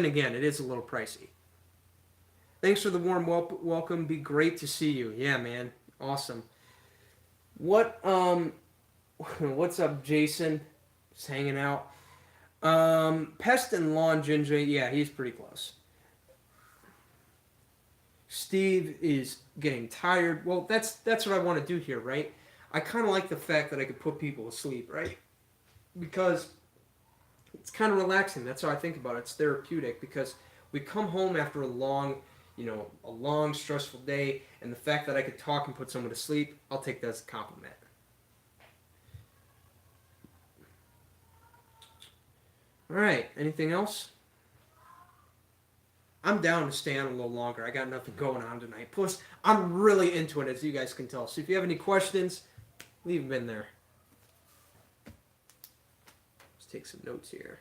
again, it is a little pricey. Thanks for the warm welcome. Be great to see you. Yeah, man, awesome. What's up, Jason? Just hanging out. Pest and Lawn Ginger. Yeah, he's pretty close. Steve is getting tired. Well, that's what I want to do here, right? I kind of like the fact that I could put people to sleep, right? Because it's kind of relaxing. That's how I think about it. It's therapeutic because we come home after a long stressful day, and the fact that I could talk and put someone to sleep, I'll take that as a compliment. All right. Anything else? I'm down to stay on a little longer. I got nothing going on tonight. Plus, I'm really into it, as you guys can tell. So if you have any questions, leave them in there. Let's take some notes here.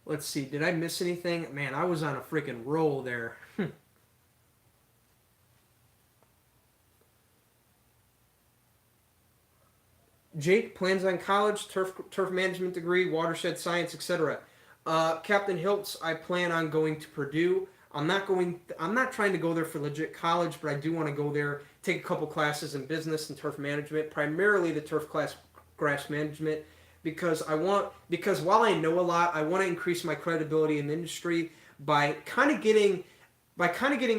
Let's see. Did I miss anything? Man, I was on a freaking roll there. Jake plans on college, turf management degree, watershed science, etc. Captain Hiltz, I plan on going to Purdue. I'm not trying to go there for legit college, but I do want to go there, take a couple classes in business and turf management, primarily the grass management, because while I know a lot, I want to increase my credibility in the industry by kind of getting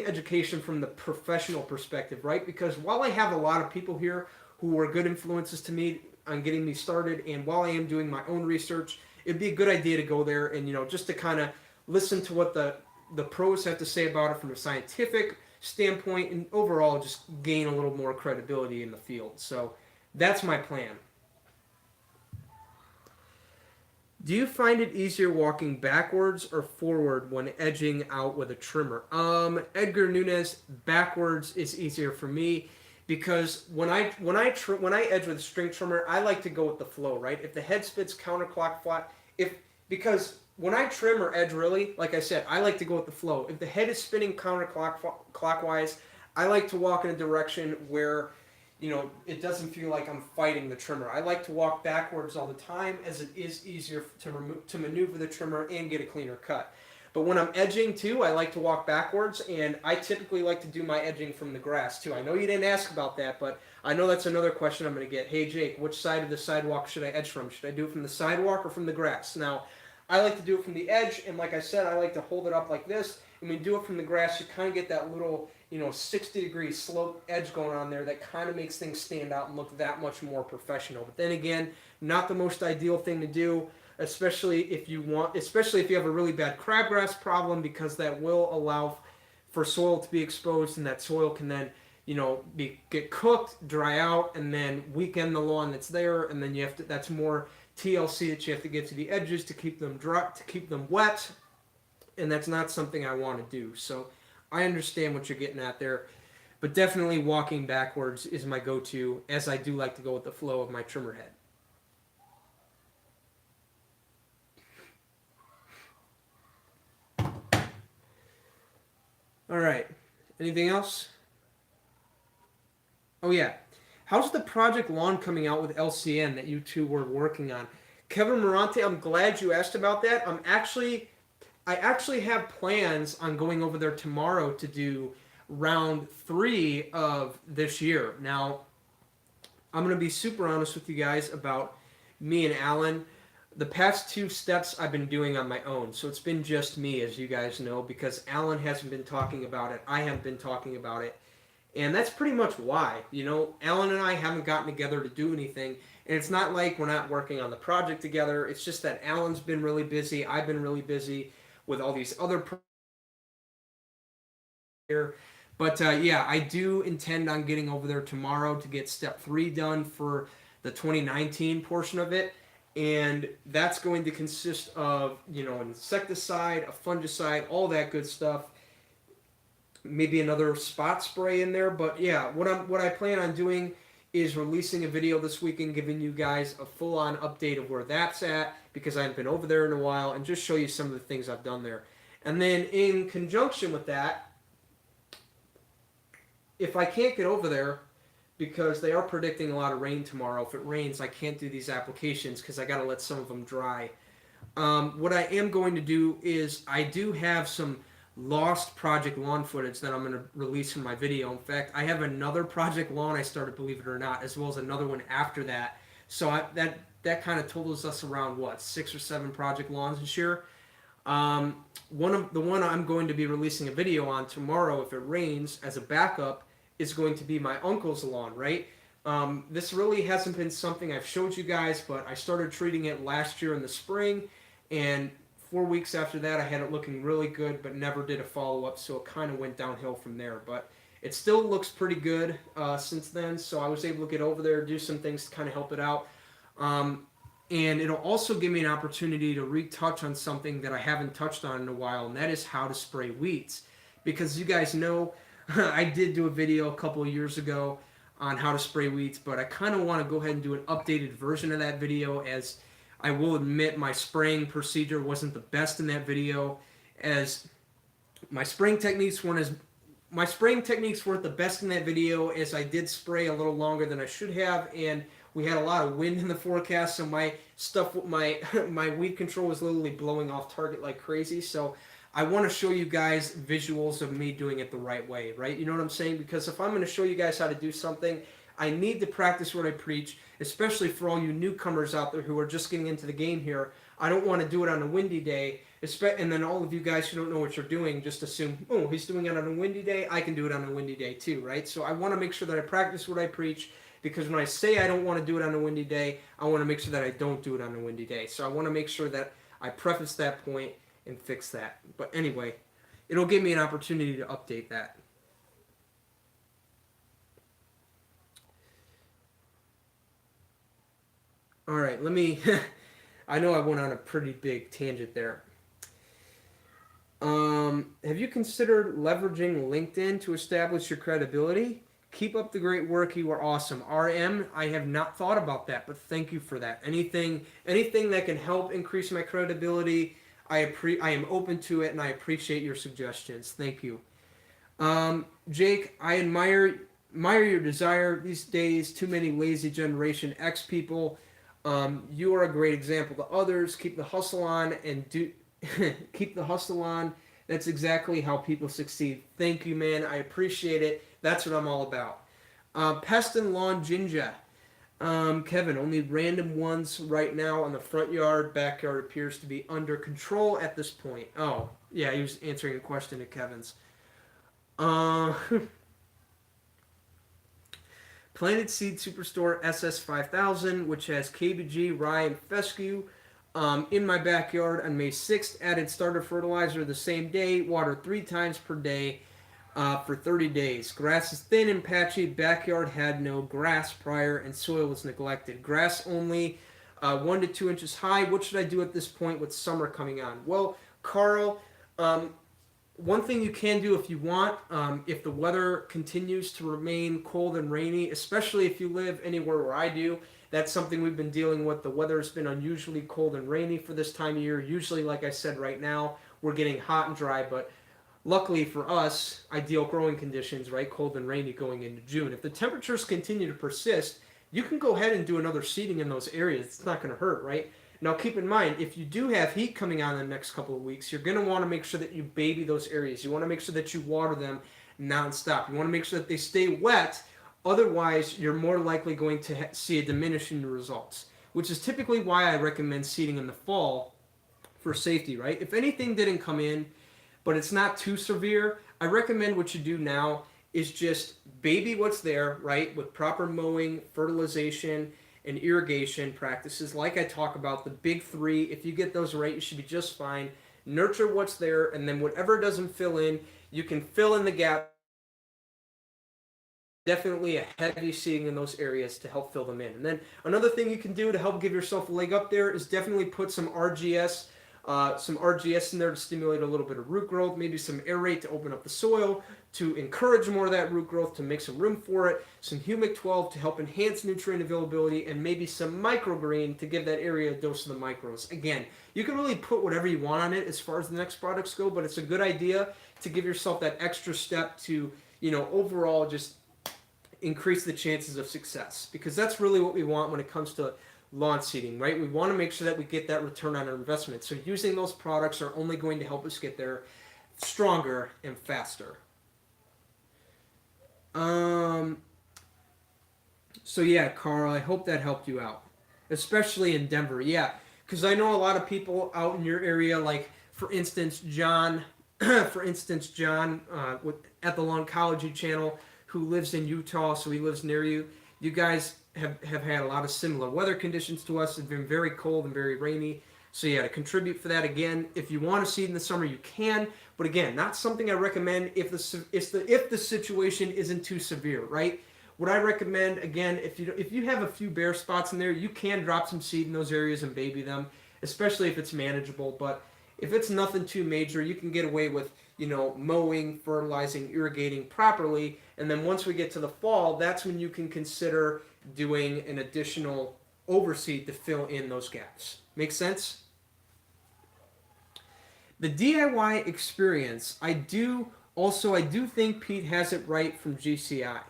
education from the professional perspective, right? Because while I have a lot of people here who were good influences to me on getting me started, and while I am doing my own research, it'd be a good idea to go there and just to kind of listen to what the pros have to say about it from a scientific standpoint, and overall just gain a little more credibility in the field. So that's my plan. Do you find it easier walking backwards or forward when edging out with a trimmer? Edgar Nunez, backwards is easier for me, because when I edge with a string trimmer, I like to go with the flow, right? If the head spits counterclockwise, because when I trim or edge, really, like I said, I like to go with the flow. If the head is spinning counterclockwise, I like to walk in a direction where it doesn't feel like I'm fighting the trimmer. I like to walk backwards all the time, as it is easier to maneuver the trimmer and get a cleaner cut. But when I'm edging too, I like to walk backwards, and I typically like to do my edging from the grass too. I know you didn't ask about that, but I know that's another question I'm going to get. Hey Jake, which side of the sidewalk should I edge from? Should I do it from the sidewalk or from the grass? Now, I like to do it from the edge, and like I said, I like to hold it up like this. And when you do it from the grass, you kind of get that little 60-degree slope edge going on there that kind of makes things stand out and look that much more professional. But then again, not the most ideal thing to do, especially if you have a really bad crabgrass problem, because that will allow for soil to be exposed, and that soil can then get cooked, dry out, and then weaken the lawn that's there, and then that's more TLC that you have to get to the edges to keep them dry, to keep them wet, and that's not something I want to do. So I understand what you're getting at there, but definitely walking backwards is my go-to, as I do like to go with the flow of my trimmer head. All right, anything else? Oh yeah, how's the project lawn coming out with LCN that you two were working on? Kevin Morante, I'm glad you asked about that. I actually have plans on going over there tomorrow to do round 3 of this year. Now, I'm going to be super honest with you guys about me and Alan. The past 2 steps I've been doing on my own. So it's been just me, as you guys know, because Alan hasn't been talking about it. I haven't been talking about it. And that's pretty much why. Alan and I haven't gotten together to do anything. And it's not like we're not working on the project together. It's just that Alan's been really busy. I've been really busy with all these other here. But yeah, I do intend on getting over there tomorrow to get step 3 done for the 2019 portion of it. And that's going to consist of, an insecticide, a fungicide, all that good stuff. Maybe another spot spray in there. But yeah, what I plan on doing is releasing a video this weekend, giving you guys a full-on update of where that's at, because I haven't been over there in a while, and just show you some of the things I've done there. And then in conjunction with that, if I can't get over there, because they are predicting a lot of rain tomorrow, if it rains, I can't do these applications because I got to let some of them dry. What I am going to do is I do have some lost project lawn footage that I'm going to release in my video. In fact, I have another project lawn I started, believe it or not, as well as another one after that. So that kind of totals us around 6 or 7 project lawns this year. The one I'm going to be releasing a video on tomorrow, if it rains, as a backup, is going to be my uncle's lawn, right? This really hasn't been something I've showed you guys, but I started treating it last year in the spring, and 4 weeks after that I had it looking really good, but never did a follow-up, so it kind of went downhill from there. But it still looks pretty good since then, so I was able to get over there, do some things to kind of help it out. And it'll also give me an opportunity to retouch on something that I haven't touched on in a while, and that is how to spray weeds. Because you guys know, I did do a video a couple of years ago on how to spray weeds, but I kind of want to go ahead and do an updated version of that video, as I will admit my spraying procedure wasn't the best in that video, as my spraying techniques weren't the best in that video, as I did spray a little longer than I should have, and we had a lot of wind in the forecast, so my my weed control was literally blowing off target like crazy. So I want to show you guys visuals of me doing it the right way, right? You know what I'm saying? Because if I'm going to show you guys how to do something, I need to practice what I preach, especially for all you newcomers out there who are just getting into the game here. I don't want to do it on a windy day, and then all of you guys who don't know what you're doing just assume, oh, he's doing it on a windy day, I can do it on a windy day too, right? So I want to make sure that I practice what I preach, because when I say I don't want to do it on a windy day, I want to make sure that I don't do it on a windy day. So I want to make sure that I preface that point and fix that. But anyway, it'll give me an opportunity to update that. All right, let me... I know I went on a pretty big tangent there. Have you considered leveraging LinkedIn to establish your credibility? Keep up the great work. You are awesome. RM, I have not thought about that, but thank you for that. Anything that can help increase my credibility, I am open to it, and I appreciate your suggestions. Thank you. Jake, I admire your desire these days. Too many lazy Generation X people. You are a great example to others. Keep the hustle on and keep the hustle on. That's exactly how people succeed. Thank you, man. I appreciate it. That's what I'm all about. Pest and lawn ginger. Kevin, only random ones right now on the front yard. Backyard appears to be under control at this point. Oh, yeah, he was answering a question to Kevin's. Planted Seed Superstore SS5000, which has KBG, rye, and fescue. In my backyard on May 6th, added starter fertilizer the same day, water 3 times per day for 30 days. Grass is thin and patchy. Backyard had no grass prior, and soil was neglected. Grass only 1 to 2 inches high. What should I do at this point with summer coming on? Well, Carl, one thing you can do if you want, if the weather continues to remain cold and rainy, especially if you live anywhere where I do, that's something we've been dealing with. The weather has been unusually cold and rainy for this time of year. Usually, like I said, right now, we're getting hot and dry, but luckily for us, ideal growing conditions, right? Cold and rainy going into June. If the temperatures continue to persist, you can go ahead and do another seeding in those areas. It's not going to hurt, right? Now, keep in mind, if you do have heat coming on in the next couple of weeks, you're going to want to make sure that you baby those areas. You want to make sure that you water them nonstop. You want to make sure that they stay wet. Otherwise, you're more likely going to see a diminishing in the results, which is typically why I recommend seeding in the fall for safety, right? If anything didn't come in, but it's not too severe, I recommend what you do now is just baby what's there, right? With proper mowing, fertilization, and irrigation practices. Like I talk about, the big 3, if you get those right, you should be just fine. Nurture what's there, and then whatever doesn't fill in, you can fill in the gap. Definitely a heavy seeding in those areas to help fill them in. And then another thing you can do to help give yourself a leg up there is definitely put some RGS in there to stimulate a little bit of root growth, maybe some aerate to open up the soil, to encourage more of that root growth, to make some room for it, some humic 12 to help enhance nutrient availability, and maybe some microgreen to give that area a dose of the micros. Again, you can really put whatever you want on it as far as the next products go, but it's a good idea to give yourself that extra step to, overall just increase the chances of success, because that's really what we want when it comes to lawn seeding, right? We want to make sure that we get that return on our investment. So using those products are only going to help us get there stronger and faster. So yeah, Carl, I hope that helped you out, especially in Denver. Yeah, because I know a lot of people out in your area, like for instance, John, at the Longology channel, who lives in Utah, so he lives near you. You guys have had a lot of similar weather conditions to us. It's been very cold and very rainy. So yeah, to contribute for that, again, if you want to seed in the summer, you can. But again, not something I recommend if the situation isn't too severe, right? what I recommend, again, if you have a few bare spots in there, you can drop some seed in those areas and baby them, especially if it's manageable. But if it's nothing too major, you can get away with, mowing, fertilizing, irrigating properly. And then once we get to the fall, that's when you can consider doing an additional overseed to fill in those gaps. Make sense? The DIY experience, I do think Pete has it right from GCI.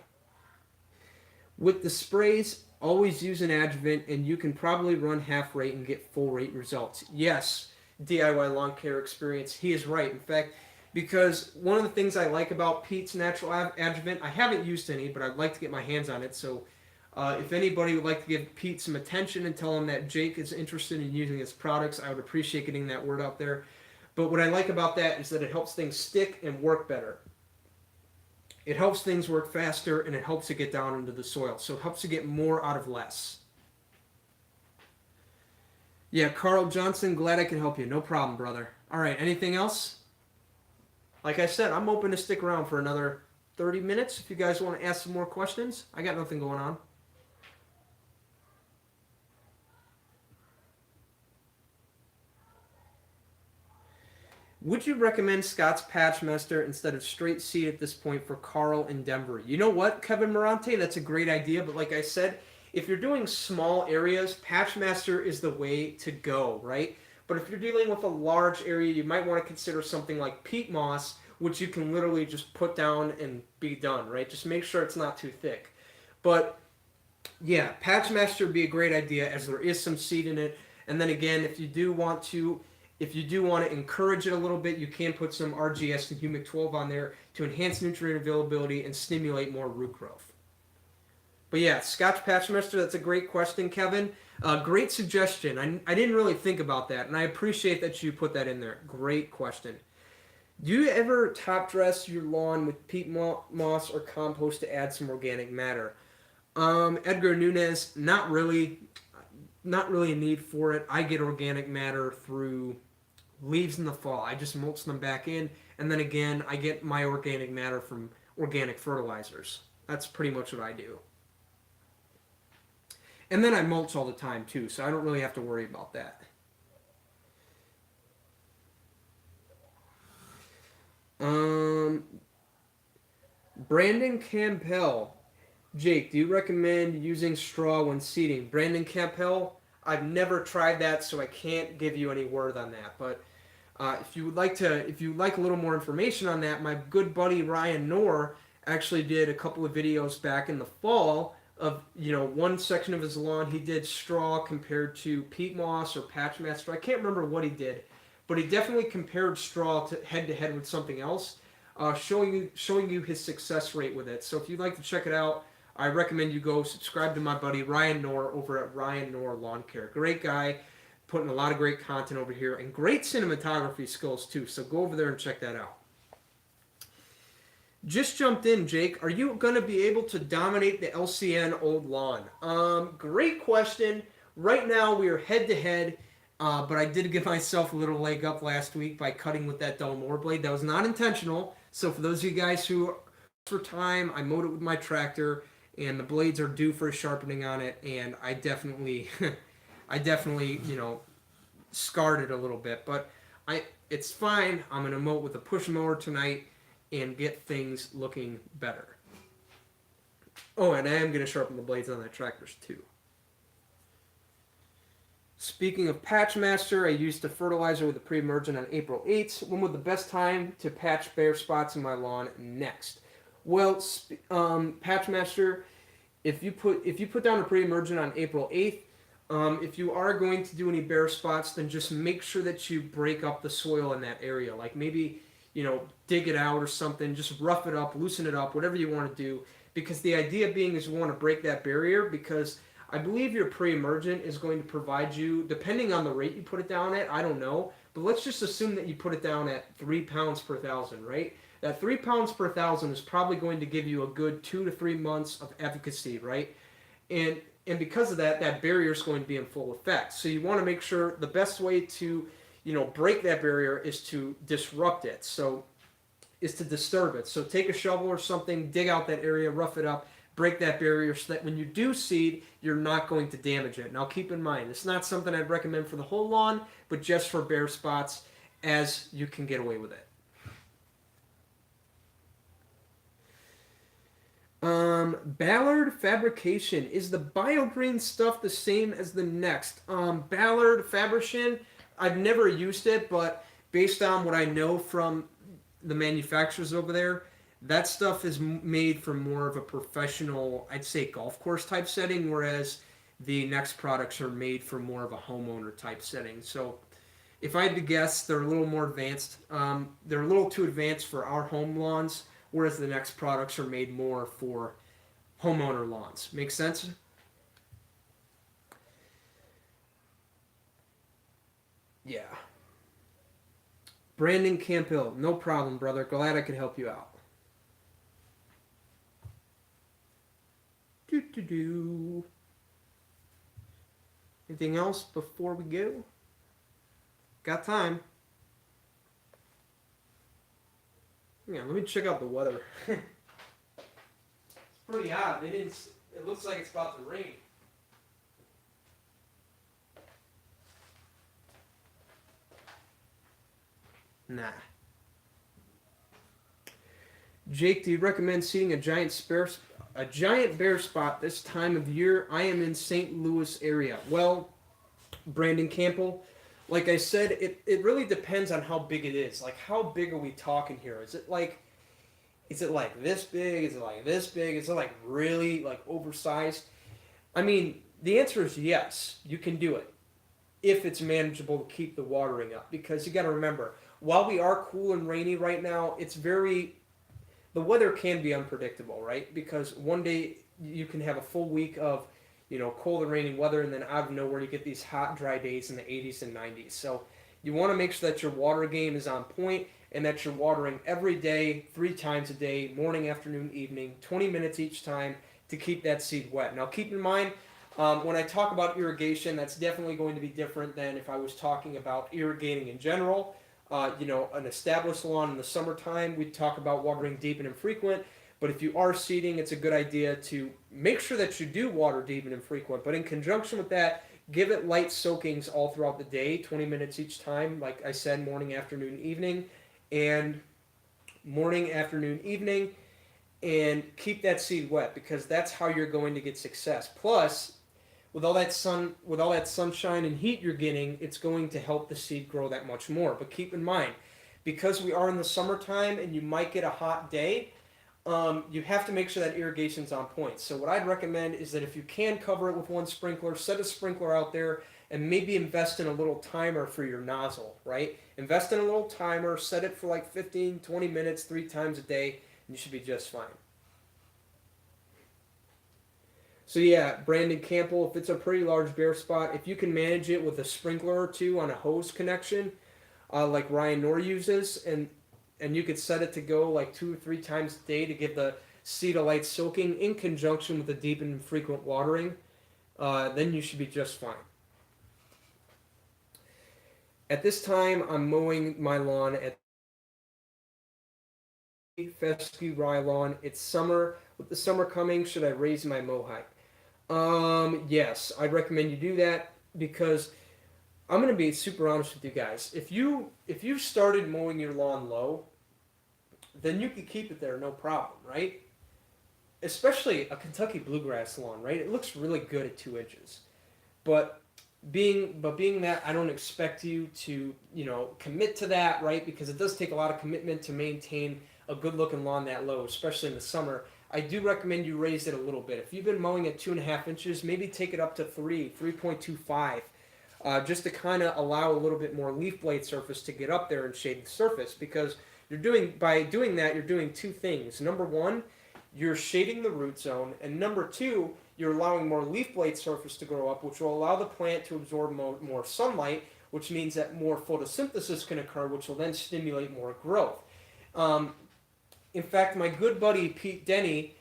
With the sprays, always use an adjuvant, and you can probably run half rate and get full rate results. Yes, DIY lawn care experience, he is right. In fact, because one of the things I like about Pete's natural adjuvant, I haven't used any, but I'd like to get my hands on it. So if anybody would like to give Pete some attention and tell him that Jake is interested in using his products, I would appreciate getting that word out there. But what I like about that is that it helps things stick and work better. It helps things work faster, and it helps it get down into the soil. So it helps you get more out of less. Yeah, Carl Johnson, glad I can help you. No problem, brother. All right, anything else? Like I said, I'm open to stick around for another 30 minutes if you guys want to ask some more questions. I got nothing going on. Would you recommend Scott's Patchmaster instead of straight seed at this point for Carl in Denver? You know what, Kevin Morante? That's a great idea, but like I said, if you're doing small areas, Patchmaster is the way to go, right? But if you're dealing with a large area, you might want to consider something like peat moss, which you can literally just put down and be done, right? Just make sure it's not too thick. But yeah, Patchmaster would be a great idea as there is some seed in it. And then again, if you do want to encourage it a little bit, you can put some RGS and Humic 12 on there to enhance nutrient availability and stimulate more root growth. But yeah, Scotch Patchmaster, that's a great question, Kevin. Great suggestion. I didn't really think about that, and I appreciate that you put that in there. Great question. Do you ever top dress your lawn with peat moss or compost to add some organic matter? Edgar Nunez, not really a need for it. I get organic matter through leaves in the fall. I just mulch them back in, and then again, I get my organic matter from organic fertilizers. That's pretty much what I do. And then I mulch all the time too, so I don't really have to worry about that. Brandon Campbell. Jake, do you recommend using straw when seeding? Brandon Campbell, I've never tried that, so I can't give you any word on that. But if you'd like a little more information on that, my good buddy Ryan Knorr actually did a couple of videos back in the fall of one section of his lawn. He did straw compared to peat moss or Patchmaster. I can't remember what he did, but he definitely compared straw to head with something else, showing you his success rate with it. So if you'd like to check it out, I recommend you go subscribe to my buddy Ryan Knorr over at Ryan Knorr Lawn Care. Great guy, putting a lot of great content over here and great cinematography skills too. So go over there and check that out. Just jumped in, Jake. Are you going to be able to dominate the LCN old lawn? Great question. Right now we are head to head, but I did give myself a little leg up last week by cutting with that dull mower blade. That was not intentional. So for those of you guys who for time, I mowed it with my tractor, and the blades are due for a sharpening on it, and I definitely, scarred it a little bit, but it's fine. I'm gonna mow it with a push mower tonight and get things looking better. Oh, and I am gonna sharpen the blades on that tractors too. Speaking of Patchmaster, I used a fertilizer with a pre-emergent on April 8th. When was the best time to patch bare spots in my lawn next? Well, Patchmaster, if you put down a pre-emergent on April 8th, if you are going to do any bare spots, then just make sure that you break up the soil in that area. Like maybe, dig it out or something. Just rough it up, loosen it up, whatever you want to do. Because the idea being is you want to break that barrier, because I believe your pre-emergent is going to provide you, depending on the rate you put it down at, I don't know, but let's just assume that you put it down at 3 pounds per thousand, right? That 3 pounds per thousand is probably going to give you a good 2 to 3 months of efficacy, right? And because of that, that barrier is going to be in full effect. So you want to make sure the best way to, break that barrier is to disrupt it. Is to disturb it. So take a shovel or something, dig out that area, rough it up, break that barrier so that when you do seed, you're not going to damage it. Now keep in mind, it's not something I'd recommend for the whole lawn, but just for bare spots, as you can get away with it. Ballard fabrication. Is the biogreen stuff the same as the next? Ballard fabrication, I've never used it, but based on what I know from the manufacturers over there, that stuff is made for more of a professional, I'd say golf course type setting, whereas the next products are made for more of a homeowner type setting. So if I had to guess, they're a little more advanced. They're a little too advanced for our home lawns, whereas the next products are made more for homeowner lawns. Make sense? Yeah. Brandon Campbell, no problem, brother. Glad I could help you out. Do. Anything else before we go? Got time. Yeah, let me check out the weather. It's pretty odd. It looks like it's about to rain. Nah. Jake, do you recommend seeding a giant bare spot this time of year? I am in St. Louis area. Well, Brandon Campbell, like I said, it really depends on how big it is. Like, how big are we talking here? Is it like this big? Is it like this big? Is it like really like oversized? I mean, the answer is yes, you can do it if it's manageable to keep the watering up. Because you got to remember, while we are cool and rainy right now, the weather can be unpredictable, right? Because one day you can have a full week of, cold and rainy weather, and then out of nowhere you get these hot, dry days in the 80s and 90s. So you want to make sure that your water game is on point and that you're watering every day, 3 times a day, morning, afternoon, evening, 20 minutes each time to keep that seed wet. Now keep in mind, when I talk about irrigation, that's definitely going to be different than if I was talking about irrigating in general. An established lawn in the summertime, we'd talk about watering deep and infrequent. But if you are seeding, it's a good idea to make sure that you do water deep and infrequent. But in conjunction with that, give it light soakings all throughout the day, 20 minutes each time. Like I said, morning, afternoon, evening, and keep that seed wet, because that's how you're going to get success. Plus, with all that sunshine and heat you're getting, it's going to help the seed grow that much more. But keep in mind, because we are in the summertime and you might get a hot day, you have to make sure that irrigation's on point. So what I'd recommend is that if you can cover it with one sprinkler, set a sprinkler out there and maybe invest in a little timer for your nozzle, right? Invest in a little timer, set it for like 15, 20 minutes, 3 times a day, and you should be just fine. So yeah, Brandon Campbell, if it's a pretty large bare spot, if you can manage it with a sprinkler or 2 on a hose connection, like Ryan Knorr uses, and you could set it to go like 2 or 3 times a day to give the seed a light soaking in conjunction with the deep and frequent watering, then you should be just fine. At this time, I'm mowing my lawn at fescue rye lawn. It's summer. With the summer coming, should I raise my mow height? Yes, I'd recommend you do that, because I'm going to be super honest with you guys. If you started mowing your lawn low, then you could keep it there no problem, right? Especially a Kentucky bluegrass lawn, right? It looks really good at 2 inches. But being that I don't expect you to, commit to that, right? Because it does take a lot of commitment to maintain a good looking lawn that low, especially in the summer. I do recommend you raise it a little bit. If you've been mowing at 2.5 inches, maybe take it up to 3.25, just to kind of allow a little bit more leaf blade surface to get up there and shade the surface. Because by doing that, you're doing 2 things. Number 1, you're shading the root zone, and number 2, you're allowing more leaf blade surface to grow up, which will allow the plant to absorb more sunlight, which means that more photosynthesis can occur, which will then stimulate more growth. In fact, my good buddy Pete Denny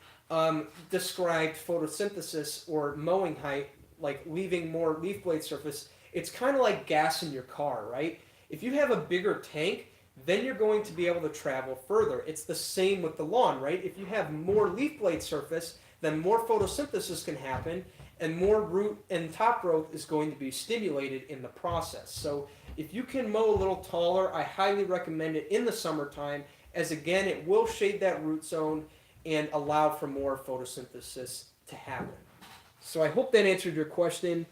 described photosynthesis, or mowing height, like leaving more leaf blade surface. It's kind of like gas in your car, right? If you have a bigger tank, then you're going to be able to travel further. It's the same with the lawn, right? If you have more leaf blade surface, then more photosynthesis can happen, and more root and top growth is going to be stimulated in the process. So if you can mow a little taller, I highly recommend it in the summertime, as again, it will shade that root zone and allow for more photosynthesis to happen. So I hope that answered your question,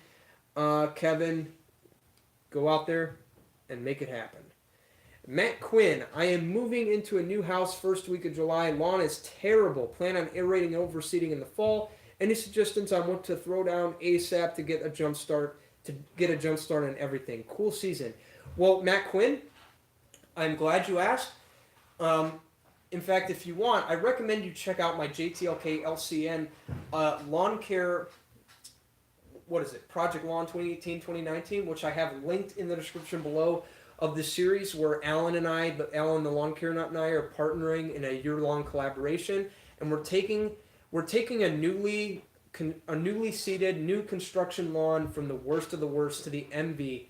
Kevin. Go out there and make it happen. Matt Quinn, I am moving into a new house first week of July. Lawn is terrible. Plan on aerating and overseeding in the fall. Any suggestions on what to throw down ASAP to get a jump start on everything? Cool season. Well, Matt Quinn, I'm glad you asked. In fact, if you want, I recommend you check out my JTLK LCN lawn care. What is it? Project Lawn 2018-2019, which I have linked in the description below of the series, where Alan the lawn care nut, and I are partnering in a year-long collaboration, and we're taking a newly seeded new construction lawn from the worst of the worst to the envy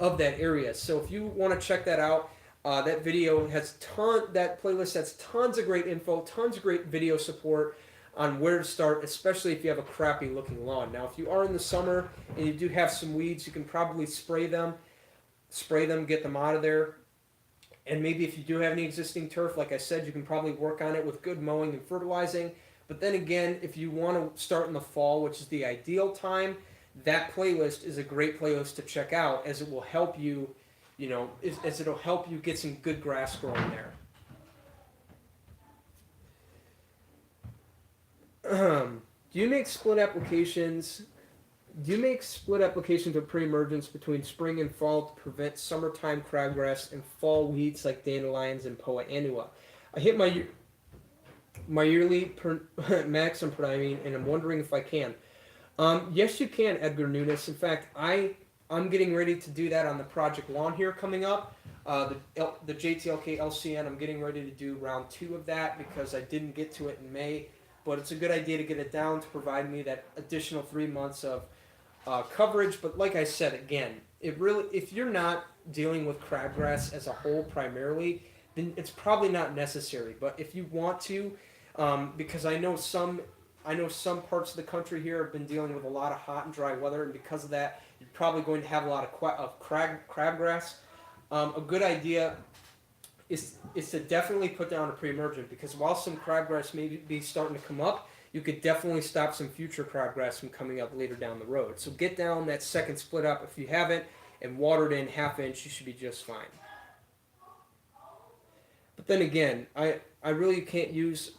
of that area. So if you want to check that out, that playlist has tons of great info, tons of great video support on where to start, especially if you have a crappy looking lawn. Now, if you are in the summer and you do have some weeds, you can probably spray them, get them out of there. And maybe if you do have any existing turf, like I said, you can probably work on it with good mowing and fertilizing. But then again, if you want to start in the fall, which is the ideal time, that playlist is a great playlist to check out, as it will help you, as it'll help you get some good grass growing there. Do you make split applications with pre-emergence between spring and fall to prevent summertime crabgrass and fall weeds like dandelions and Poa annua? I hit my yearly max on prodiamine, and I'm wondering if I can. Yes, you can, Edgar Nunes. In fact, I'm getting ready to do that on the Project Lawn here coming up. The JTLK LCN, I'm getting ready to do round 2 of that because I didn't get to it in May. But it's a good idea to get it down to provide me that additional 3 months of coverage. But like I said, again, if you're not dealing with crabgrass as a whole primarily, then it's probably not necessary. But if you want to, because I know some parts of the country here have been dealing with a lot of hot and dry weather, and because of that, you're probably going to have a lot of crabgrass. A good idea is to definitely put down a pre-emergent, because while some crabgrass may be starting to come up, you could definitely stop some future crabgrass from coming up later down the road. So get down that second split up if you haven't, and water it in 1/2 inch. You should be just fine. But then again, I really can't use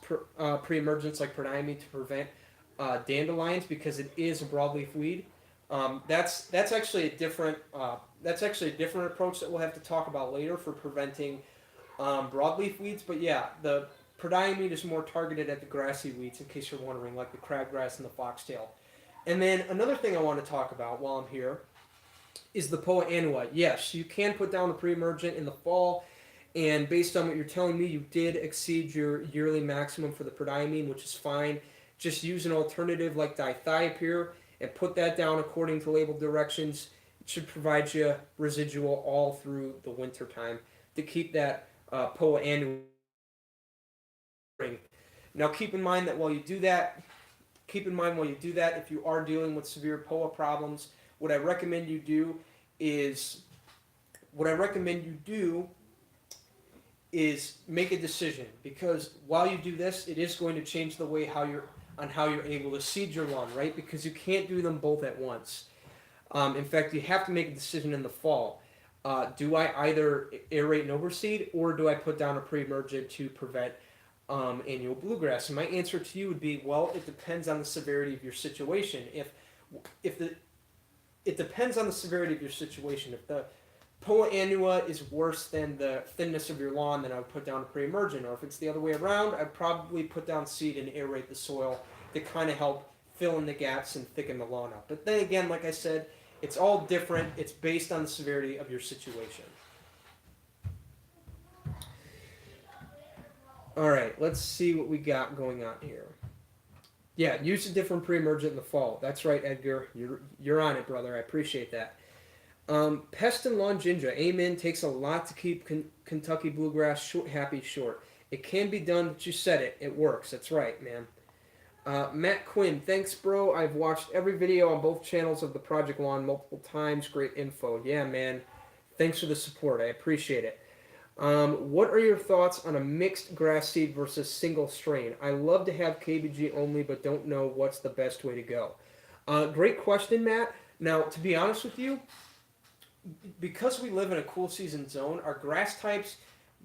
pre-emergents like prodiamine to prevent dandelions, because it is a broadleaf weed. That's actually a different approach that we'll have to talk about later for preventing broadleaf weeds. But yeah, the prodiamine is more targeted at the grassy weeds, in case you're wondering, like the crabgrass and the foxtail. And then another thing I want to talk about while I'm here is the Poa annua. Yes, you can put down the pre-emergent in the fall, and based on what you're telling me, you did exceed your yearly maximum for the prodiamine, which is fine. Just use an alternative like dithiopyr and put that down according to label directions. It should provide you residual all through the winter time to keep that Poa annua. Now keep in mind while you do that, if you are dealing with severe Poa problems, what I recommend you do is make a decision, because while you do this, it is going to change the way how you're able to seed your lawn, right? Because you can't do them both at once. In fact, you have to make a decision in the fall. Do I either aerate and overseed, or do I put down a pre-emergent to prevent annual bluegrass? And my answer to you would be, well, it depends on the severity of your situation. It depends on the severity of your situation. If the Poa annua is worse than the thinness of your lawn, then I would put down a pre-emergent. Or if it's the other way around, I'd probably put down seed and aerate the soil to kind of help fill in the gaps and thicken the lawn up. But then again, like I said, it's all different. It's based on the severity of your situation. All right, let's see what we got going on here. Yeah, use a different pre-emergent in the fall. That's right, Edgar. You're on it, brother. I appreciate that. Pest and lawn ginger. Amen. Takes a lot to keep Kentucky bluegrass happy short. It can be done, but you said it. It works. That's right, man. Matt Quinn, thanks, bro. I've watched every video on both channels of the Project Lawn multiple times. Great info. Yeah, man. Thanks for the support. I appreciate it. What are your thoughts on a mixed grass seed versus single strain? I love to have KBG only, but don't know what's the best way to go. Great question, Matt. Now, to be honest with you, because we live in a cool season zone, our grass types,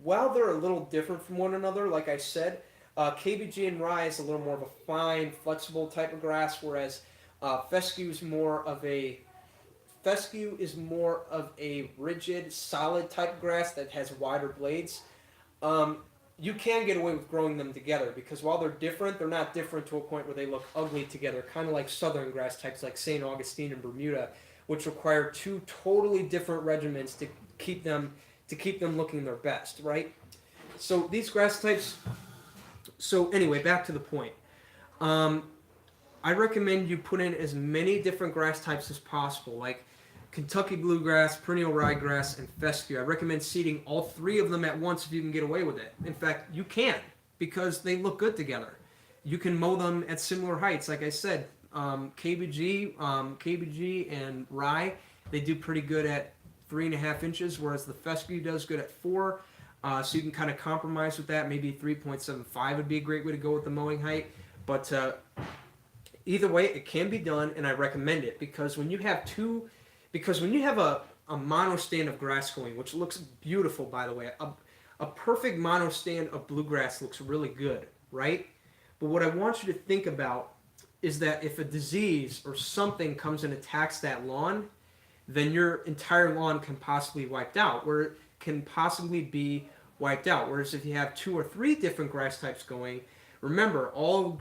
while they're a little different from one another, like I said, KBG and rye is a little more of a fine, flexible type of grass, whereas fescue is more of a rigid, solid type of grass that has wider blades. You can get away with growing them together because while they're different, they're not different to a point where they look ugly together, kind of like southern grass types like St. Augustine and Bermuda, which require two totally different regimens to keep them looking their best, right? So these grass types. So anyway, back to the point. I recommend you put in as many different grass types as possible, like Kentucky bluegrass, perennial ryegrass, and fescue. I recommend seeding all three of them at once if you can get away with it. In fact, you can because they look good together. You can mow them at similar heights. Like I said, KBG and rye, they do pretty good at 3.5 inches, whereas the fescue does good at 4. So you can kind of compromise with that. Maybe 3.75 would be a great way to go with the mowing height. But either way, it can be done, and I recommend it because when you have a mono stand of grass going, which looks beautiful, by the way, a perfect mono stand of bluegrass looks really good, right? But what I want you to think about is that if a disease or something comes and attacks that lawn, then your entire lawn can possibly be wiped out. Whereas if you have 2 or 3 different grass types going, remember all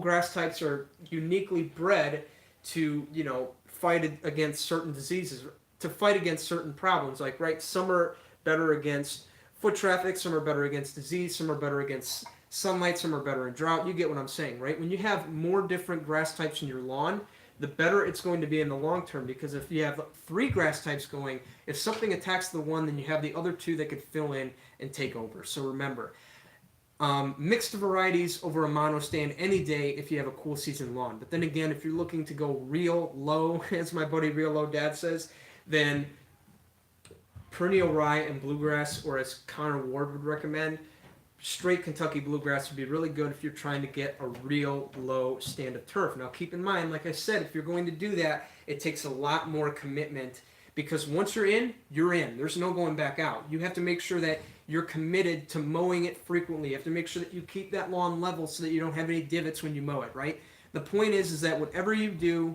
grass types are uniquely bred to fight against certain diseases, to fight against certain problems. Like some are better against foot traffic, some are better against disease, some are better against sunlight, some are better in drought. You get what I'm saying, right? When you have more different grass types in your lawn, the better it's going to be in the long term, because if you have 3 grass types going, if something attacks the one, then you have the other 2 that could fill in and take over. So remember, mixed varieties over a mono stand any day if you have a cool season lawn. But then again, if you're looking to go real low, as my buddy Real Low Dad says, then perennial rye and bluegrass, or as Connor Ward would recommend, straight Kentucky bluegrass would be really good if you're trying to get a real low stand of turf. Now keep in mind, like I said, if you're going to do that, it takes a lot more commitment, because once you're in, you're in. There's no going back out. You have to make sure that you're committed to mowing it frequently. You have to make sure that you keep that lawn level so that you don't have any divots when you mow it, right? The point is that whatever you do,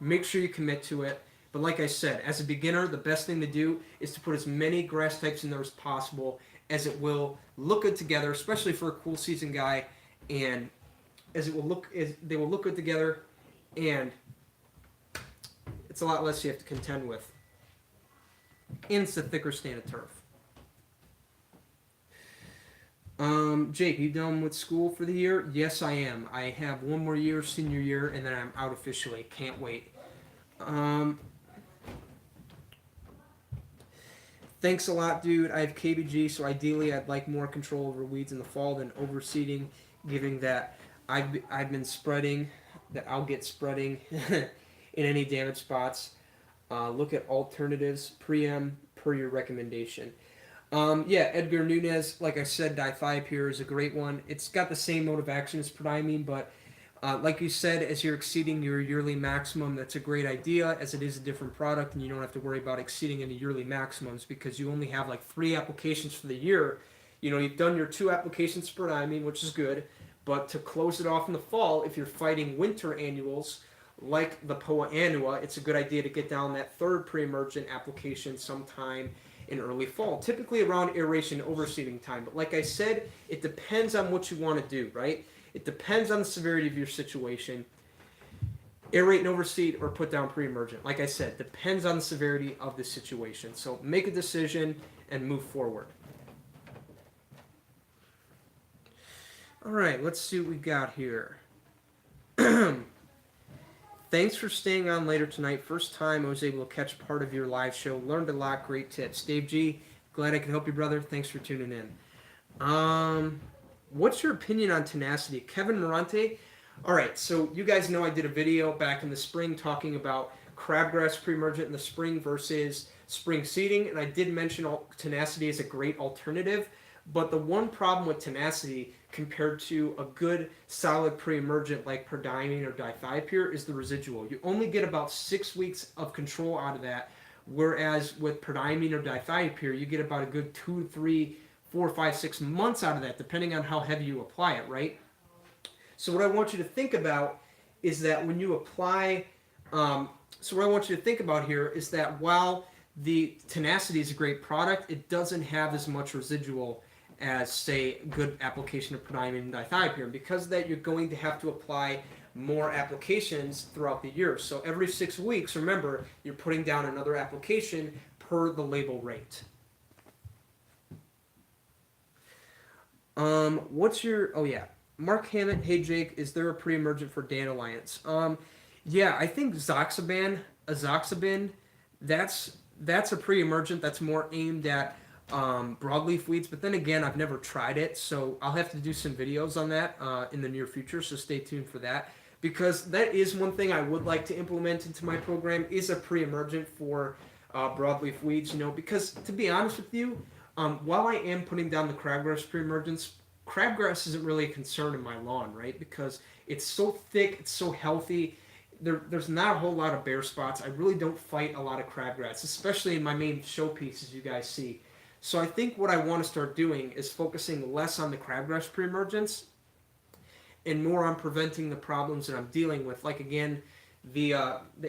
make sure you commit to it. But like I said, as a beginner, the best thing to do is to put as many grass types in there as possible, as it will look good together, especially for a cool season guy, and they will look good together, and it's a lot less you have to contend with. And it's a thicker stand of turf. Jake, you done with school for the year? Yes, I am. I have one more year, senior year, and then I'm out officially. Can't wait. Thanks a lot, dude. I have KBG, so ideally I'd like more control over weeds in the fall than overseeding, given that I've been spreading, that I'll get spreading in any damaged spots. Look at alternatives, per your recommendation. Yeah, Edgar Nunez, like I said, dithiopyr is a great one. It's got the same mode of action as prodiamine, but like you said, as you're exceeding your yearly maximum, that's a great idea, as it is a different product, and you don't have to worry about exceeding any yearly maximums because you only have like 3 applications for the year. You've done your 2 applications for prodiamine, which is good, but to close it off in the fall, if you're fighting winter annuals like the Poa annua, it's a good idea to get down that 3rd pre-emergent application sometime in early fall, typically around aeration overseeding time. But like I said, it depends on what you want to do, right? It depends on the severity of your situation. Aerate and overseed or put down pre-emergent. Like I said, depends on the severity of the situation. So make a decision and move forward. All right, let's see what we got here. Thanks for staying on later tonight. First time I was able to catch part of your live show. Learned a lot. Great tips. Dave G, glad I could help you, brother. Thanks for tuning in. What's your opinion on tenacity? Kevin Morante. All right, so you guys know I did a video back in the spring talking about crabgrass pre-emergent in the spring versus spring seeding, and I did mention tenacity is a great alternative. But the one problem with tenacity compared to a good solid pre-emergent like prodiamine or dithiopyr is the residual. You only get about 6 weeks of control out of that, whereas with prodiamine or dithiopyr, you get about a good 2, 3, 4, 5, 6 months out of that, depending on how heavy you apply it, right? So what I want you to think about is that when you apply, so what I want you to think about here is that while the tenacity is a great product, it doesn't have as much residual as, say, good application of prodiamine and dithiopyr. And because of that, you're going to have to apply more applications throughout the year. So every 6 weeks, remember, you're putting down another application per the label rate. What's your, oh yeah, Mark Hammett, hey Jake, is there a pre-emergent for dandelions? Yeah, I think azoxaban, that's a pre-emergent that's more aimed at broadleaf weeds, but then again, I've never tried it, so I'll have to do some videos on that in the near future, so stay tuned for that, because that is one thing I would like to implement into my program, is a pre-emergent for broadleaf weeds, because to be honest with you, while I am putting down the crabgrass pre-emergence, crabgrass isn't really a concern in my lawn, right? Because it's so thick, it's so healthy. There's not a whole lot of bare spots. I really don't fight a lot of crabgrass, especially in my main showpiece, as you guys see. So I think what I want to start doing is focusing less on the crabgrass pre-emergence and more on preventing the problems that I'm dealing with. Like again, the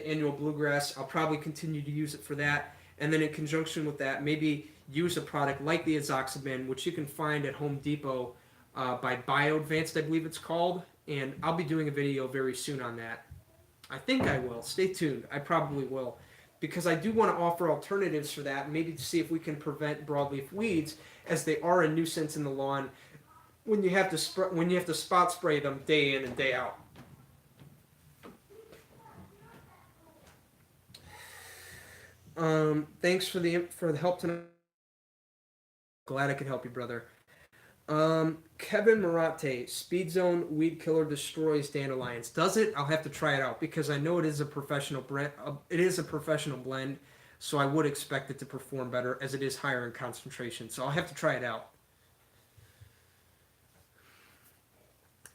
annual bluegrass, I'll probably continue to use it for that. And then in conjunction with that, maybe use a product like the azoxaban, which you can find at Home Depot by BioAdvanced, I believe it's called. And I'll be doing a video very soon on that. I think I will. Stay tuned. I probably will. Because I do want to offer alternatives for that, maybe to see if we can prevent broadleaf weeds, as they are a nuisance in the lawn when you have to spot spray them day in and day out. Thanks for the help tonight. Glad I could help you, brother. Kevin Morate, Speed Zone Weed Killer destroys dandelions. Does it? I'll have to try it out because I know it is a professional brand. It is a professional blend, so I would expect it to perform better as it is higher in concentration. So I'll have to try it out.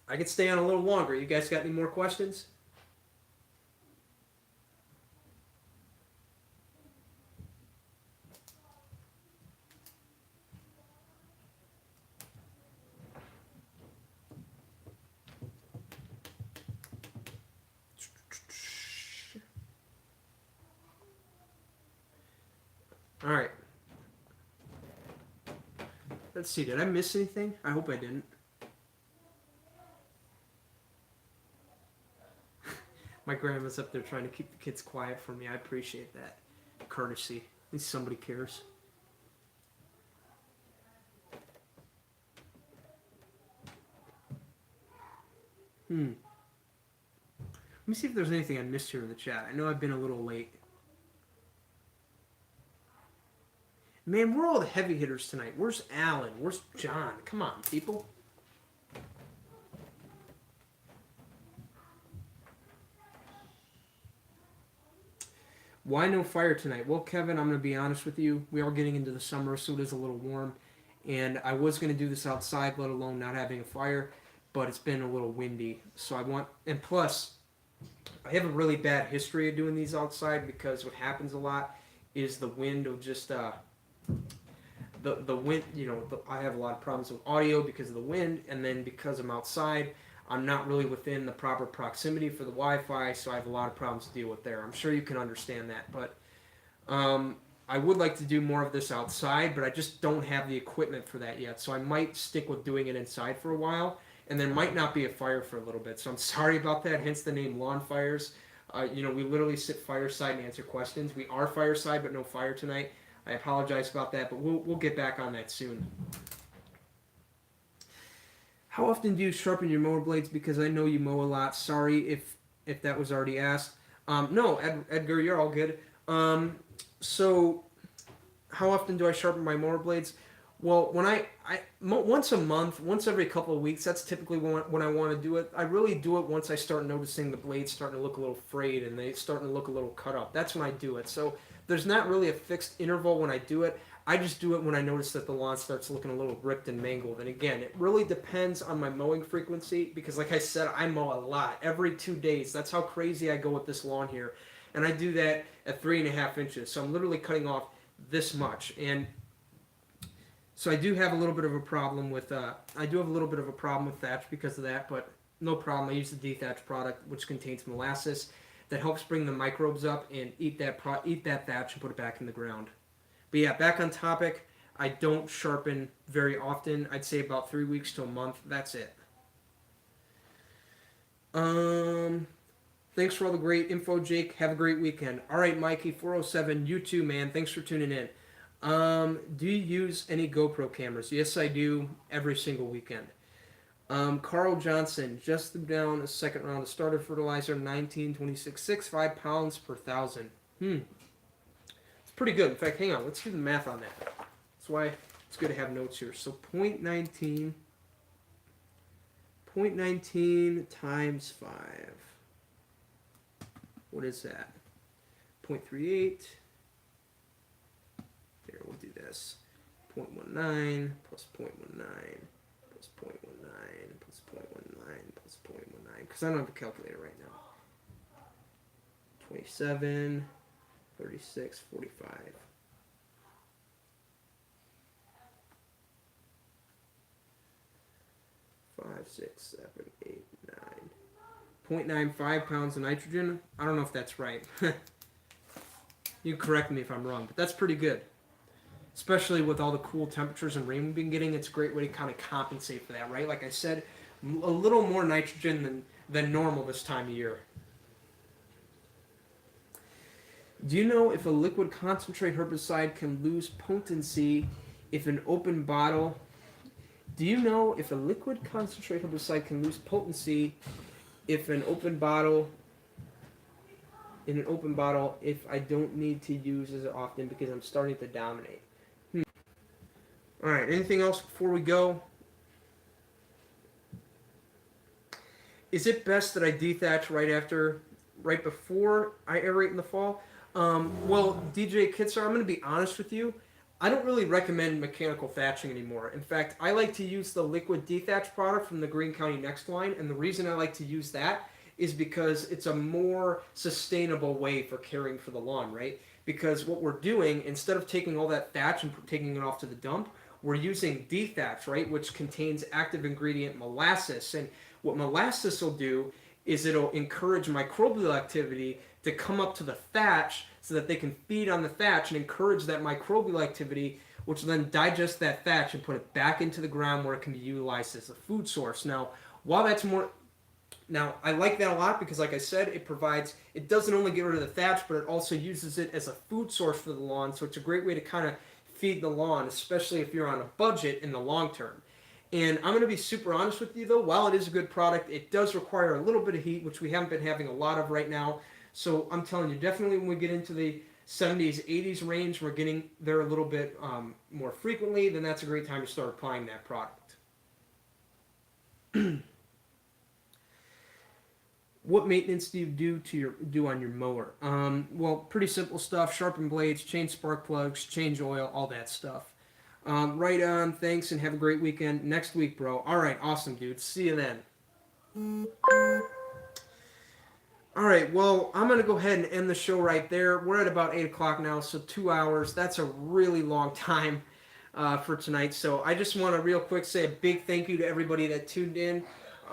I could stay on a little longer. You guys got any more questions? All right. Let's see. Did I miss anything? I hope I didn't. My grandma's up there trying to keep the kids quiet for me. I appreciate that courtesy. At least somebody cares. Let me see if there's anything I missed here in the chat. I know I've been a little late. Man, we're all the heavy hitters tonight. Where's Alan? Where's John? Come on, people. Why no fire tonight? Well, Kevin, I'm going to be honest with you. We are getting into the summer, so it is a little warm. And I was going to do this outside, let alone not having a fire. But it's been a little windy. So I want... And plus, I have a really bad history of doing these outside because what happens a lot is the wind will just... The wind, I have a lot of problems with audio because of the wind, and then because I'm outside, I'm not really within the proper proximity for the Wi-Fi, so I have a lot of problems to deal with there. I'm sure you can understand that, but I would like to do more of this outside, but I just don't have the equipment for that yet, so I might stick with doing it inside for a while, and there might not be a fire for a little bit, so I'm sorry about that, hence the name Lawn Fires. We literally sit fireside and answer questions. We are fireside, but no fire tonight. I apologize about that, but we'll get back on that soon. How often do you sharpen your mower blades? Because I know you mow a lot. Sorry if that was already asked. No, Edgar, you're all good. So how often do I sharpen my mower blades? Well, once a month, once every couple of weeks, that's typically when I want to do it. I really do it once I start noticing the blades starting to look a little frayed and they starting to look a little cut up. That's when I do it. So there's not really a fixed interval when I do it. I just do it when I notice that the lawn starts looking a little ripped and mangled. And again, it really depends on my mowing frequency because, like I said, I mow a lot every 2 days. That's how crazy I go with this lawn here, and I do that at 3.5 inches. So I'm literally cutting off this much. And so I do have a little bit of a problem with thatch because of that, but no problem. I use the dethatch product, which contains molasses that helps bring the microbes up and eat that thatch and put it back in the ground. But yeah, back on topic. I don't sharpen very often. I'd say about 3 weeks to a month. That's it. Thanks for all the great info, Jake. Have a great weekend. All right, Mikey 407. You too, man. Thanks for tuning in. Do you use any GoPro cameras? Yes, I do. Every single weekend. Carl Johnson just threw down a second round of starter fertilizer, 1926.6, 5 pounds per thousand. It's pretty good. In fact, hang on. Let's do the math on that. That's why it's good to have notes here. So 0.19 times 5. What is that? 0.38. Here, we'll do this. 0.19 plus 0.19 plus 0.19 plus 0.19 plus 0.19. Because I don't have a calculator right now. 27, 36, 45. 5, 6, 7, 8, 9. 0.95 pounds of nitrogen. I don't know if that's right. You can correct me if I'm wrong, but that's pretty good. Especially with all the cool temperatures and rain we've been getting, it's a great way to kind of compensate for that, right? Like I said, a little more nitrogen than normal this time of year. Do you know if a liquid concentrate herbicide can lose potency if an open bottle... Do you know if a liquid concentrate herbicide can lose potency if in an open bottle, if I don't need to use as often because I'm starting to dominate? Alright, anything else before we go? Is it best that I dethatch right before I aerate in the fall? Well, DJ Kitsar, I'm going to be honest with you. I don't really recommend mechanical thatching anymore. In fact, I like to use the liquid dethatch product from the Green County Next line, and the reason I like to use that is because it's a more sustainable way for caring for the lawn, right? Because what we're doing, instead of taking all that thatch and taking it off to the dump, we're using dethatch, right, which contains active ingredient molasses. And what molasses will do is it'll encourage microbial activity to come up to the thatch so that they can feed on the thatch and encourage that microbial activity, which will then digest that thatch and put it back into the ground where it can be utilized as a food source. Now, I like that a lot because, like I said, it doesn't only get rid of the thatch, but it also uses it as a food source for the lawn. So it's a great way to kind of feed the lawn, especially if you're on a budget in the long term. And I'm going to be super honest with you, though. While it is a good product, it does require a little bit of heat, which we haven't been having a lot of right now. So I'm telling you, definitely when we get into the 70s, 80s range, we're getting there a little bit more frequently, then that's a great time to start applying that product. What maintenance do you do on your mower? Well, pretty simple stuff: sharpen blades, change spark plugs, change oil, all that stuff. Right on. Thanks, and have a great weekend. Next week, bro. All right, awesome, dude. See you then. All right, well, I'm going to go ahead and end the show right there. We're at about 8 o'clock now, so 2 hours. That's a really long time for tonight. So I just want to real quick say a big thank you to everybody that tuned in.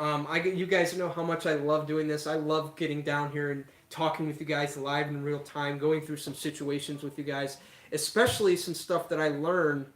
You guys know how much I love doing this. I love getting down here and talking with you guys live in real time, going through some situations with you guys, especially some stuff that I learn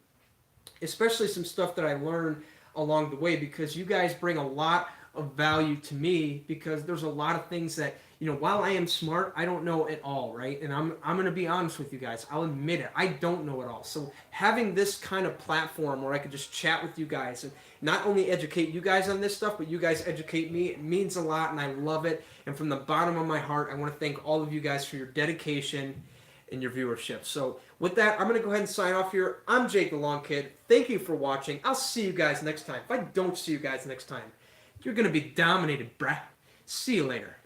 along the way, because you guys bring a lot of value to me, because there's a lot of things that, while I am smart, I don't know it all, right? And I'm going to be honest with you guys. I'll admit it. I don't know it all. So having this kind of platform where I could just chat with you guys and not only educate you guys on this stuff, but you guys educate me, it means a lot, and I love it. And from the bottom of my heart, I want to thank all of you guys for your dedication in your viewership. So with that, I'm going to go ahead and sign off here. I'm Jake the Lawn Kid. Thank you for watching. I'll see you guys next time. If I don't see you guys next time, you're going to be dominated, bruh. See you later.